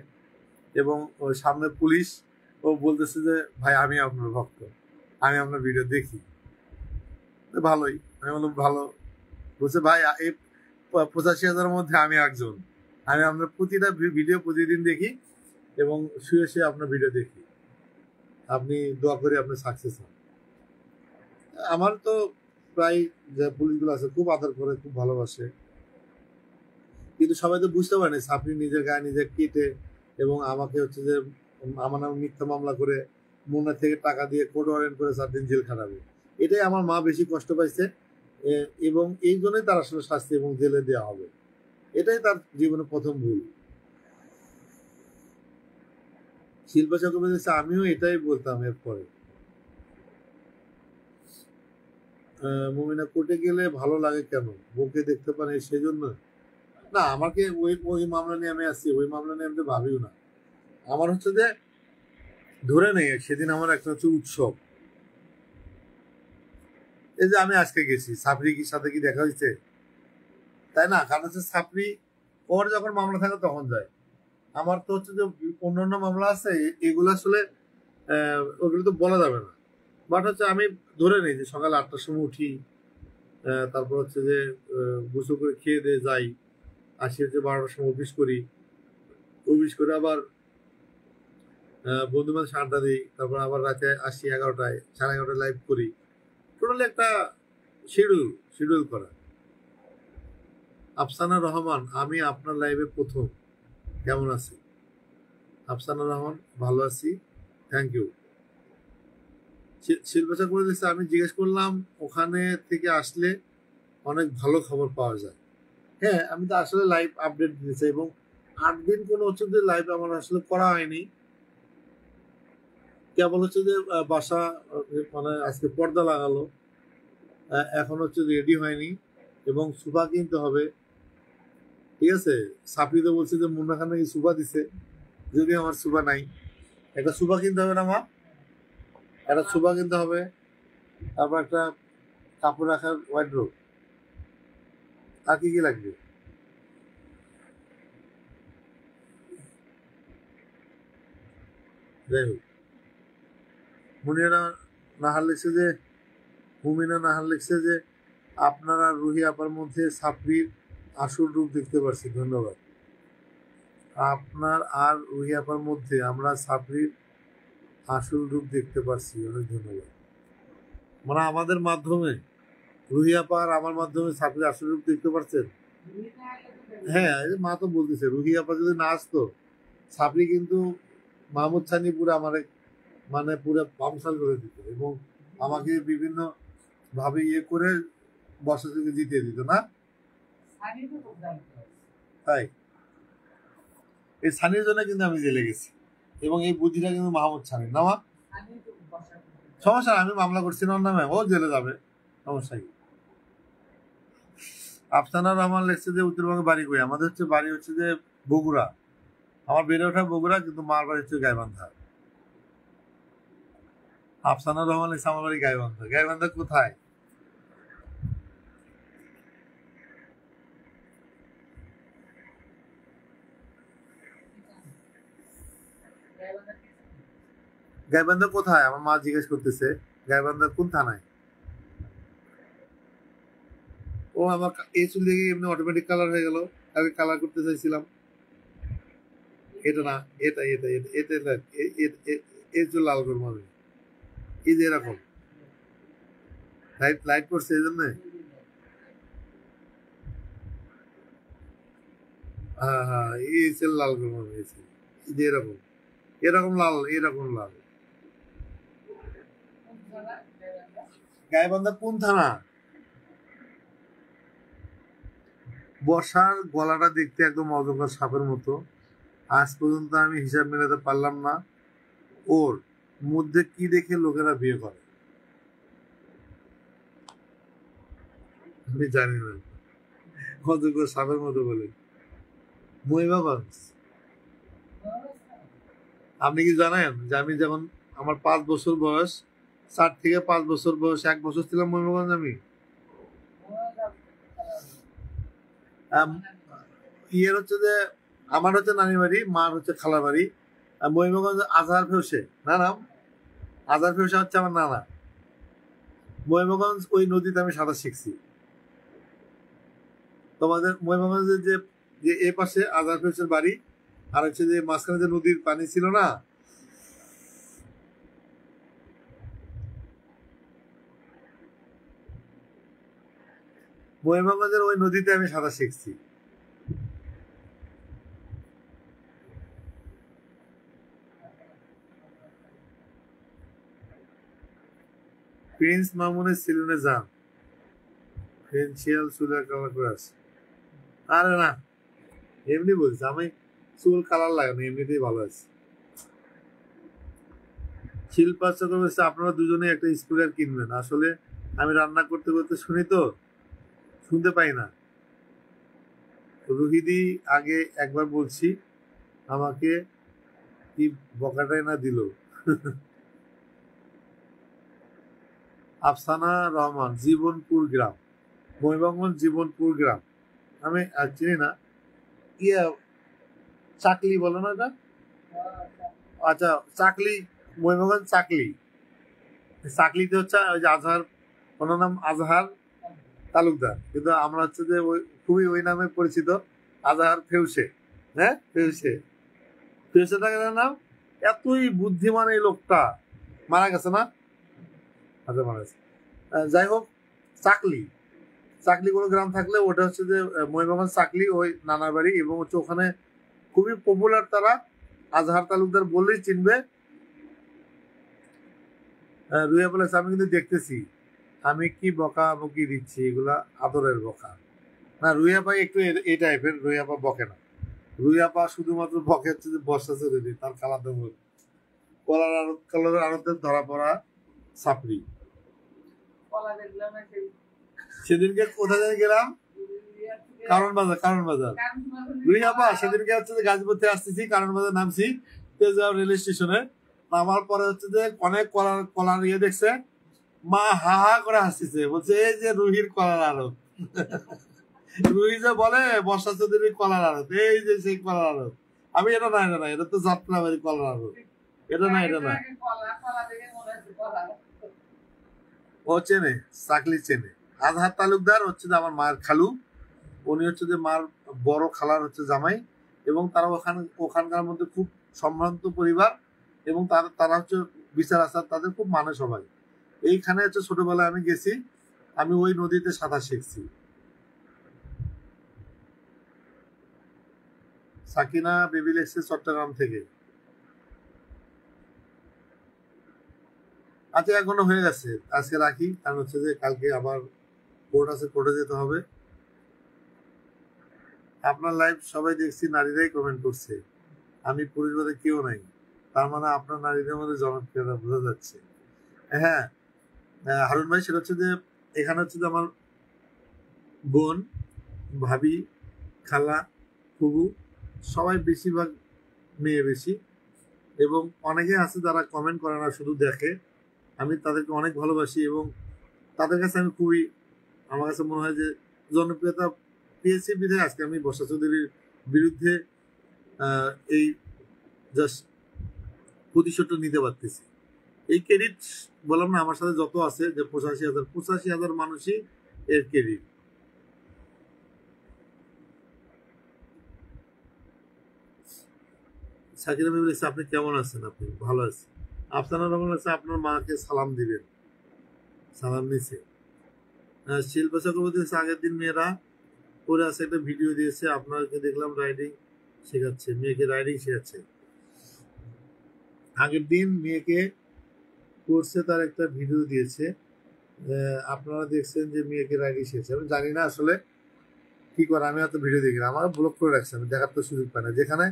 এবং ওই সামনে পুলিশ, ও বলতেছে যে ভাই আমি আপনার ভক্ত, আমি আপনার ভিডিও দেখি। ভালোই। আমি বললাম ভালো। বলছে ভাই এই 85,000-এর মধ্যে আমি একজন। আমি আপনার প্রতিটা ভিডিও প্রতিদিন দেখি এবং শুয়ে শুয়ে আপনার ভিডিও দেখি। আপনি দোয়া করি আপনি সাকসেস হন। আমার তো প্রায় যে পুলিশগুলো আছে খুব আদর করে, খুব ভালোবাসে। কিন্তু সবাই তো বুঝতে পারেনি সাপড়ি নিজের গায়ে নিজে কেটে এবং আমাকে হচ্ছে যে আমার নামে মিথ্যা মামলা করে মুন্না থেকে টাকা দিয়ে কোর্ট ওয়ারেন্ট করে 4 দিন জেল খাটাবে। এটাই আমার মা বেশি কষ্ট পাইছে এবং এই জন্যই তার আসলে শাস্তি এবং জেলে দেওয়া হবে। এটাই তার জীবনে প্রথম ভুল। শিল্পা চক্রবর্তী আমিও এটাই বলতাম এরপরে। মুমিনা কোর্টে গেলে ভালো লাগে কেন? বউকে দেখতে পারে সেজন্য? না, আমাকে ওই ওই মামলা নিয়ে আমি আসছি, ওই মামলা নিয়ে আমি তো ভাবিও না। আমার হচ্ছে যে ধরে নেই সেদিন আমার একটা হচ্ছে উৎসব। এই যে আমি আজকে গেছি, সাপড়ি কি সাথে কি দেখা হয়েছে? তাই না? কারণ হচ্ছে সাপড়ি ওর যখন মামলা থাকে তখন যায়। আমার তো হচ্ছে যে অন্যান্য মামলা আছে, এগুলো আসলে ওগুলো তো বলা যাবে না। বাট হচ্ছে আমি ধরে নেই যে সকাল 8টার সময় উঠি, তারপর হচ্ছে যে গোসল করে খেয়ে দিয়ে যাই, আসি হচ্ছে 12টার সময় অফিস করি, অফিস করে আবার বন্ধু বান্ধব আড্ডা দিই, তারপর আবার রাতে আসি 11টায়, 11:30 লাইভ করি। টোটালি একটা শিডিউল শিডিউল করা। আফসানা রহমান, আমি আপনার লাইভে প্রথম। কেমন আছি? আফসানা রহমান, ভালো আছি, থ্যাংক ইউ। শিল্পচা করে দিচ্ছে, আমি জিজ্ঞেস করলাম ওখানে থেকে আসলে অনেক ভালো খবর পাওয়া যায়। হ্যাঁ, আমি তো আসলে লাইভ আপডেট দিয়েছি এবং 8 দিন কোনো হচ্ছে যে লাইভ আমার আসলে করা হয়নি। কেবল হচ্ছে যে বাসা মানে আজকে পর্দা লাগালো, এখন হচ্ছে রেডি হয়নি এবং সুপা কিনতে হবে। ঠিক আছে, সাপড়িতে বলছে যে মুন্না খান নাকি সুপা দিছে, যদি আমার সুপা নাই। একটা সুপা কিনতে হবে না মা? একটা সুপা কিনতে হবে, তারপর একটা কাপড় রাখার ওয়ার্ডরোব। আর কি কি লাগবে? যাই হোক, মুনিয়া নাহার লিখছে যে মুমিনা নাহার লিখছে যে আপনারা রুহি আপার মধ্যে সাপড়ির আসল রূপ দেখতে পাচ্ছি, ধন্যবাদ। আপনার আর রুহি আপার মধ্যে আমরা সাপড়ির আসল রূপ দেখতে পাচ্ছি, অনেক ধন্যবাদ। মানে আমাদের মাধ্যমে রুহি আপা আর আমার মাধ্যমে সাপড়ির আসল রূপ দেখতে পাচ্ছেন। হ্যাঁ, এই যে মা তো বলতেছে রুহি আপা যদি না আসতো সাপড়ি কিন্তু মাহমুদ সানি পুরো আমার মানে পুরো পামসাল করে দিত এবং আমাকে বিভিন্ন ভাবে ইয়ে করে বর্ষা থেকে জিতিয়ে দিত না। তাই এই সানির জন্য কিন্তু আমি জেলে গেছি এবং এই বুদ্ধিটা কিন্তু মাহমুদ সানির না মা? সমস্যা না, আমি মামলা করছি না ওর নামে, ও জেলে যাবে, সমস্যা কি? আফসানা রহমান লিখছে যে উত্তরবঙ্গে বাড়ি কই? আমাদের হচ্ছে বাড়ি হচ্ছে যে বগুড়া। আমার বেড়ে ওঠা বগুড়া, কিন্তু মার বাড়ি হচ্ছে গাইবান্ধা। আফসানা রহমান লিখছে আমার বাড়ি গাইবান্ধা। গাইবান্ধা কোথায়? গাইবান্ধা কোথায়? আমার মা জিজ্ঞেস করতেছে গাইবান্ধা কোন থানায়। ও আমার এই চুল দেখে এমনি অটোমেটিক কালার হয়ে গেল। আগে কালার করতে চাইছিলাম, এটা না, এটা এটা এটা এটা না, এই চুল লাল করবো আমি। এই যে এরকম লাইট লাইট পড়ছে এই জন্য। হ্যাঁ হ্যাঁ, এই চুল লাল করবো আমি, এই চুল এই যে এরকম এরকম লাল, এরকম লাল। গাইবান্ধা কোন থানা? বর্ষার গলাটা দেখতে একদম অজগর সাপের মতো। আজ পর্যন্ত আমি হিসাব মেলাতে পারলাম না ওর মধ্যে কি দেখে লোকেরা বিয়ে করে। আমি জানি না, অজগর সাপের মতো বলে। মহিমাগঞ্জ। আপনি কি জানেন যে আমি যখন আমার 5 বছর বয়স, 4 থেকে 5 বছর বয়স, 1 বছর ছিলাম মহিমাগঞ্জ আমি। ইয়ের হচ্ছে যে আমার হচ্ছে নানির বাড়ি, মার হচ্ছে খালার বাড়ি। মহিমাগঞ্জ আজহার ফেউসে, না নাম আজহার ফেউসে হচ্ছে আমার নানা। মহিমাগঞ্জ ওই নদীতে আমি সাঁতার শিখছি। তোমাদের মহিমাগঞ্জের যে যে এ পাশে আজাদ ফেরসের বাড়ি, আর হচ্ছে যে মাঝখানে যে নদীর পানি ছিল না, মহিমাগঞ্জের ওই নদীতে আমি সাঁতার শিখছি। প্রিন্স মামুনের সেলুনে যান, ফেন্সিয়াল চুলের কালার করে আছে। আরে না, এমনি বলছি, আমি চুল কালার লাগে না, এমনিতেই ভালো আছে। শিল্পা চক্রবর্তী, আপনারা দুজনে একটা স্পিকার কিনবেন। আসলে আমি রান্না করতে করতে শুনি তো, শুনতে পাই না। রুহিদি আগে একবার বলছি, আমাকে কি বকাটাই না দিল। আফসানা রহমান, জীবনপুর গ্রাম, মহিমাগঞ্জ জীবনপুর গ্রাম। আমি চিনি না, ইয়ে চাকলি বলো না এটা? আচ্ছা, চাকলি, মহিমাগঞ্জ চাকলি। চাকলিতে হচ্ছে ওই যে আজহার, ওনার নাম আজহার তালুকদার, কিন্তু আমরা হচ্ছে যে ওই খুবই ওই নামে পরিচিত, আজহার ফেউসে। হ্যাঁ, ফেউসে, ফেউসে টাকার নাম। এতই বুদ্ধিমান এই লোকটা, মারা গেছে না? আচ্ছা, মারা গেছে। যাই হোক, চাকলি, চাকলি কোনো গ্রাম থাকলে ওটা হচ্ছে যে মহিমাগঞ্জ চাকলি, ওই নানার বাড়ি, এবং হচ্ছে ওখানে খুবই পপুলার তারা, আজহার তালুকদার বললেই চিনবে। রুইয়া বলেছে, আমি কিন্তু দেখতেছি আমি কি বকা বকি দিচ্ছি, এগুলা আদরের বকা না। রুইয়াপা একটু এই টাইপের, রুইয়াপা বকে না। রুইয়াপা শুধুমাত্র বকে হচ্ছে যে বর্ষা চলে দিই, তার কালার দেব কলার আড়তের ধরা পড়া সাপড়ি। সেদিনকে কোথায় গেলাম? কারণ বাজার, কারণ বাজার। রুইয়াপা সেদিনকে হচ্ছে যে গাজীপুর থেকে আসতেছি, কারণ বাজার নামছি, তেজগাঁও রেল স্টেশনে। নামার পরে হচ্ছে যে অনেক কলার কলার ইয়ে দেখছে, মা হা হা করে হাসতেছে, বলছে এই যে রুহির কলার আড়ত। রুহি যে বলে বর্ষা চৌধুরীর কলার আড়ত, এই যে সেই কলার আড়ত। আমি এটা না, এটা না, এটা তো যাত্রাবাড়ি কলার আড়ত, এটা না, এটা না। ও চেনে, চাকলি চেনে। আজহার তালুকদার হচ্ছে যে আমার মায়ের খালু, উনি হচ্ছে যে মার বড় খালার হচ্ছে জামাই, এবং তারা ওখানকার মধ্যে খুব সম্ভ্রান্ত পরিবার, এবং তারা হচ্ছে বিচার আচার তাদের খুব মানে সবাই। এইখানে হচ্ছে ছোটবেলায় আমি গেছি, আমি ওই নদীতে সাঁতার শিখছি। সাকিনা বেবি লেগছে চট্টগ্রাম থেকে। আচ্ছা, এখনো হয়ে গেছে, আজকে রাখি, কারণ হচ্ছে যে কালকে আবার কোর্ট আছে, কোর্টে যেতে হবে। আপনার লাইভ সবাই দেখছি নারীরাই কমেন্ট করছে, আমি পুরুষ বাদে কেউ নাই, তার মানে আপনার নারীদের মধ্যে জনপ্রিয়তা বোঝা যাচ্ছে। হ্যাঁ, হারুন ভাই, সেটা হচ্ছে যে এখানে হচ্ছে যে আমার বোন, ভাবি, খালা, ফুবু সবাই বেশিরভাগ মেয়ে বেশি, এবং অনেকে আছে যারা কমেন্ট করে না, শুধু দেখে। আমি তাদেরকে অনেক ভালোবাসি, এবং তাদের কাছে আমি খুবই, আমার কাছে মনে হয় যে জনপ্রিয়তা পেয়েছি বিধায় আজকে আমি বর্ষা চৌধুরীর বিরুদ্ধে এই জাস্ট প্রতিশোধটা নিতে পারতেছি। এই ক্রেডিট বললাম না, আমার সাথে যত আছে যে 85,000 মানুষই এর ক্রেডিট। সাকিনা বেবি বলেছে, আপনি কেমন আছেন? আপনি ভালো আছেন। আফসানা রহমান আছে, আপনার মাকে সালাম দিবেন, সালাম দিছে। শিল্পা চক্রবর্তী আগের দিন মেয়েরা করে আছে, একটা ভিডিও দিয়েছে, আপনাকে দেখলাম রাইডিং শেখাচ্ছে, মেয়েকে রাইডিং শেখাচ্ছে। আগের দিন মেয়েকে করছে, তার একটা ভিডিও দিয়েছে, আপনারা দেখছেন যে মেয়েকে রাইডিং শেখাচ্ছে। আমি জানি না আসলে কি করে, আমি হয়তো ভিডিও দেখি না, আমার ব্লক করে রাখছে, আমি দেখার তো সুযোগ পাই না। যেখানে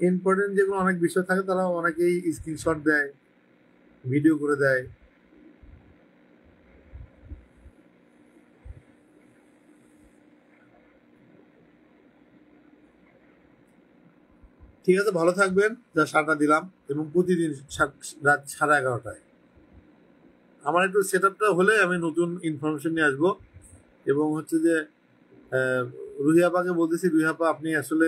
ইম্পর্টেন্ট যেগুলো অনেক বিষয় থাকে, তারা অনেকেই স্ক্রিনশট দেয়, ভিডিও করে দেয়। ঠিক আছে, ভালো থাকবেন, যা সারটা দিলাম, এবং প্রতিদিন রাত 11:30টায় আমার একটু সেট আপটা হলে আমি নতুন ইনফরমেশন নিয়ে আসবো। এবং হচ্ছে যে রুহিয়াপাকে বলতেছি, রুহিয়াপা আপনি আসলে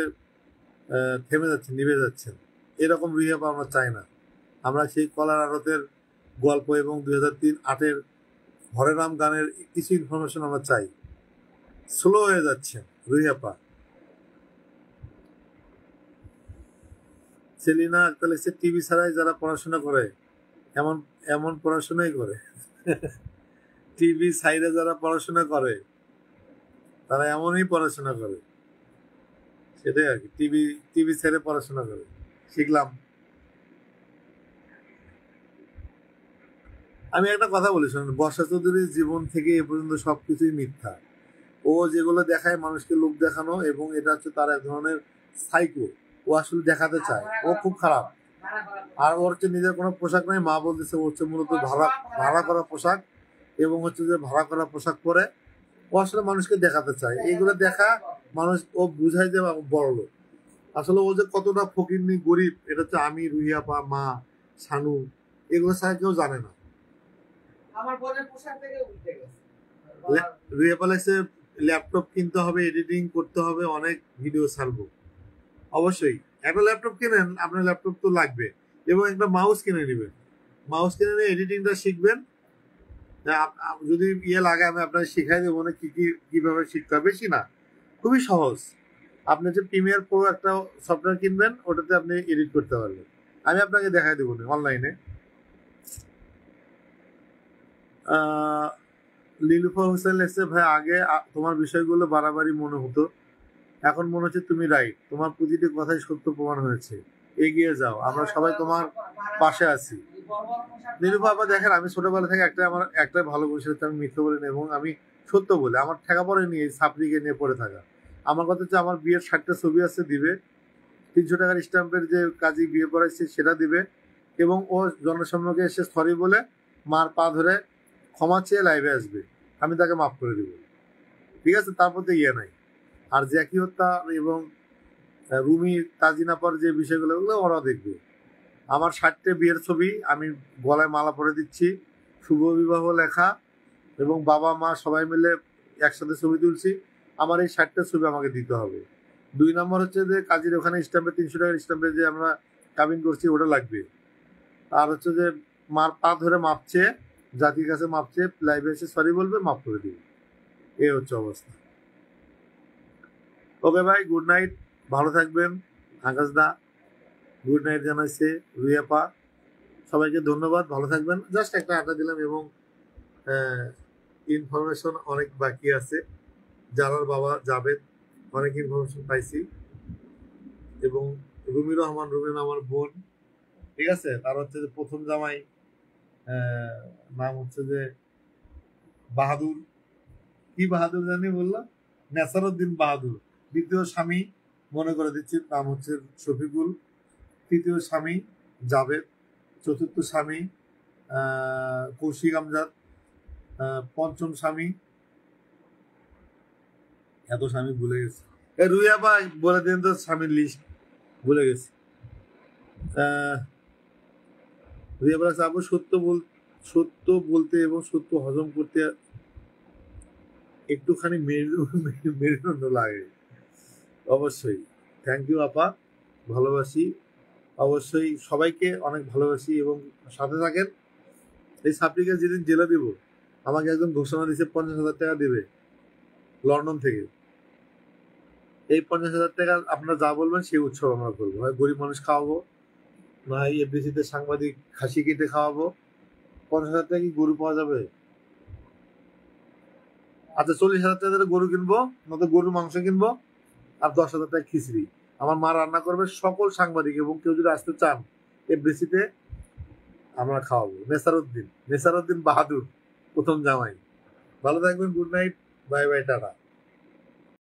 থেমে যাচ্ছেন, নিভে যাচ্ছেন, এরকম রুহিয়াপা আমরা চাই না। আমরা সেই কলার আড়তের গল্প এবং 2003-08 হরে রাম গানের কিছু ইনফরমেশন আমরা চাই। স্লো হয়ে যাচ্ছে রুহি আপা। সেলিনা আক্তার লিখছে টিভি ছাড়াই যারা পড়াশোনা করে এমন এমন পড়াশোনাই করে। টিভি সাইডে যারা পড়াশোনা করে তারা এমনই পড়াশোনা করে, সেটাই আর কি। টিভি টিভি ছেড়ে পড়াশোনা করে শিখলাম। আমি একটা কথা বলি শুনুন, বর্ষা চৌধুরীর জীবন থেকে এ পর্যন্ত সবকিছুই মিথ্যা। ও যেগুলো দেখায় মানুষকে লোক দেখানো, এবং এটা হচ্ছে তার এক ধরনের সাইকো। ও আসলে দেখাতে চায় ও খুব খারাপ। আর ওর হচ্ছে নিজের কোনো পোশাক নাই, মা বলতেছে ও হচ্ছে মূলত ভাড়া করা পোশাক, এবং হচ্ছে যে ভাড়া করা পোশাক পরে ও আসলে মানুষকে দেখাতে চায়। এইগুলো দেখা মানুষ ও বুঝাই যে বড় লোক। আসলে ও যে কতটা ফকিরনি গরিব এটা হচ্ছে আমি, রুহি আপা, মা, শানু, এগুলো ছাড়া কেউ জানে না। রুহি আপা লাগছে ল্যাপটপ কিনতে হবে, এডিটিং করতে হবে, অনেক ভিডিও ছাড়বো। অবশ্যই একটা ল্যাপটপ কিনেন, আপনার ল্যাপটপ তো লাগবে, এবং একটা মাউস কিনে নেবেন। মাউস কিনে নিয়ে এডিটিংটা শিখবেন। যদি লাগে আমি আপনাকে শিখাই দেবো না কিভাবে শিখতে হবে। বেশি না, খুবই সহজ। আপনি যে প্রিমিয়ার প্রো একটা সফটওয়্যার কিনবেন, ওটাতে আপনি এডিট করতে পারবেন। আমি আপনাকে দেখাই দেবো না অনলাইনে। লিলুফা হোসেন লেখছে ভাই আগে তোমার বিষয়গুলো বাড়াবাড়ি মনে হতো, এখন মনে হচ্ছে তুমি রাইট, তোমার প্রতিটি কথাই সত্য প্রমাণ হয়েছে, এগিয়ে যাও, আমরা সবাই তোমার পাশে আছি। লিলুফা আপা দেখেন, আমি ছোটবেলা থেকে আমার একটা ভালো বসে আমি মিথ্যে বলি না, এবং আমি সত্য বলি। আমার ঠেকা পড়ে নিয়ে ছাপড়িকে নিয়ে পড়ে থাকা। আমার কথা হচ্ছে আমার বিয়ের 60টা ছবি আছে, দিবে 300 টাকার স্ট্যাম্পের যে কাজে বিয়ে করাইছে সেটা দিবে, এবং ও জনসম্মুখে এসে সরি বলে মার পা ধরে ক্ষমা চেয়ে লাইভে আসবে, আমি তাকে মাফ করে দিব। ঠিক আছে, তার প্রতি ইয়ে নাই। আর জ্যাকি হত্যা এবং রুমি তাজিনাপার যে বিষয়গুলো, ওগুলো ওরা দেখবে। আমার 60টে বিয়ের ছবি আমি গলায় মালা পরে দিচ্ছি, শুভ বিবাহ লেখা, এবং বাবা মা সবাই মিলে একসাথে ছবি তুলছি। আমার এই 60টা ছবি আমাকে দিতে হবে। 2 নম্বর হচ্ছে যে কাজীর ওখানে স্ট্যাম্পে 300 টাকার স্ট্যাম্পে যে আমরা কাবিন করছি, ওটা লাগবে। আর হচ্ছে যে মার পা ধরে মাপছে, জাতির কাছে মাপছে, লাইভে এসে সরি বলবে, মাফ করে দিবে। এই হচ্ছে অবস্থা। ওকে ভাই, গুড নাইট, ভালো থাকবেন। আকাশ দা গুড নাইট জানাইছে, রুহি আপা সবাইকে ধন্যবাদ, ভালো থাকবেন। জাস্ট একটা আড্ডা দিলাম, এবং ইনফরমেশন অনেক বাকি আছে। জালার বাবা জাবেদ, অনেক ইনফরমেশন পাইছি, এবং রুমি রহমান, আমার বোন, ঠিক আছে। তার হচ্ছে যে প্রথম জামাই নাম হচ্ছে যে বাহাদুর, কি বাহাদুর জানি বললাম, নেসারউদ্দিন বাহাদুর। দ্বিতীয় স্বামী মনে করে দিচ্ছি, নাম হচ্ছে শফিকুল। তৃতীয় স্বামী জাবেদ। চতুর্থ স্বামী কৌশিক আমজাদ। পঞ্চম স্বামী, এত স্বামী ভুলে গেছে। রুহি আপা বলে দিন তো স্বামীর লিস্ট, ভুলে গেছি। রুহি আপা চাবো সত্য বলতে এবং সত্য হজম করতে একটুখানি মেরুদণ্ড লাগে। অবশ্যই, থ্যাংক ইউ আপা, ভালোবাসি। অবশ্যই সবাইকে অনেক ভালোবাসি, এবং সাথে থাকেন। এই সাপ্লিকে যেদিন জেলে দিব, আমাকে একজন ঘোষণা দিয়েছে 50,000 টাকা দেবে লন্ডন থেকে। এই 50,000 টাকা আপনারা যা বলবেন সেই উৎসব আমরা করবো। হয় গরিব মানুষ খাওয়াবো, না এফডিসিতে সাংবাদিক খাসি কেটে খাওয়াবো। 50,000 টাকা কি গরু পাওয়া যাবে? আচ্ছা, 40,000 টাকা গরু কিনবো, নয়তো গরুর মাংস কিনবো, আর 10,000 টাকা খিচড়ি আমার মা রান্না করবে। সকল সাংবাদিক এবং কেউ যদি আসতে চান এফডিসিতে, আমরা খাওয়াবো। নেসারউদ্দিন বাহাদুর, প্রথম জামাই। ভালো থাকবেন, good night, bye bye, tata.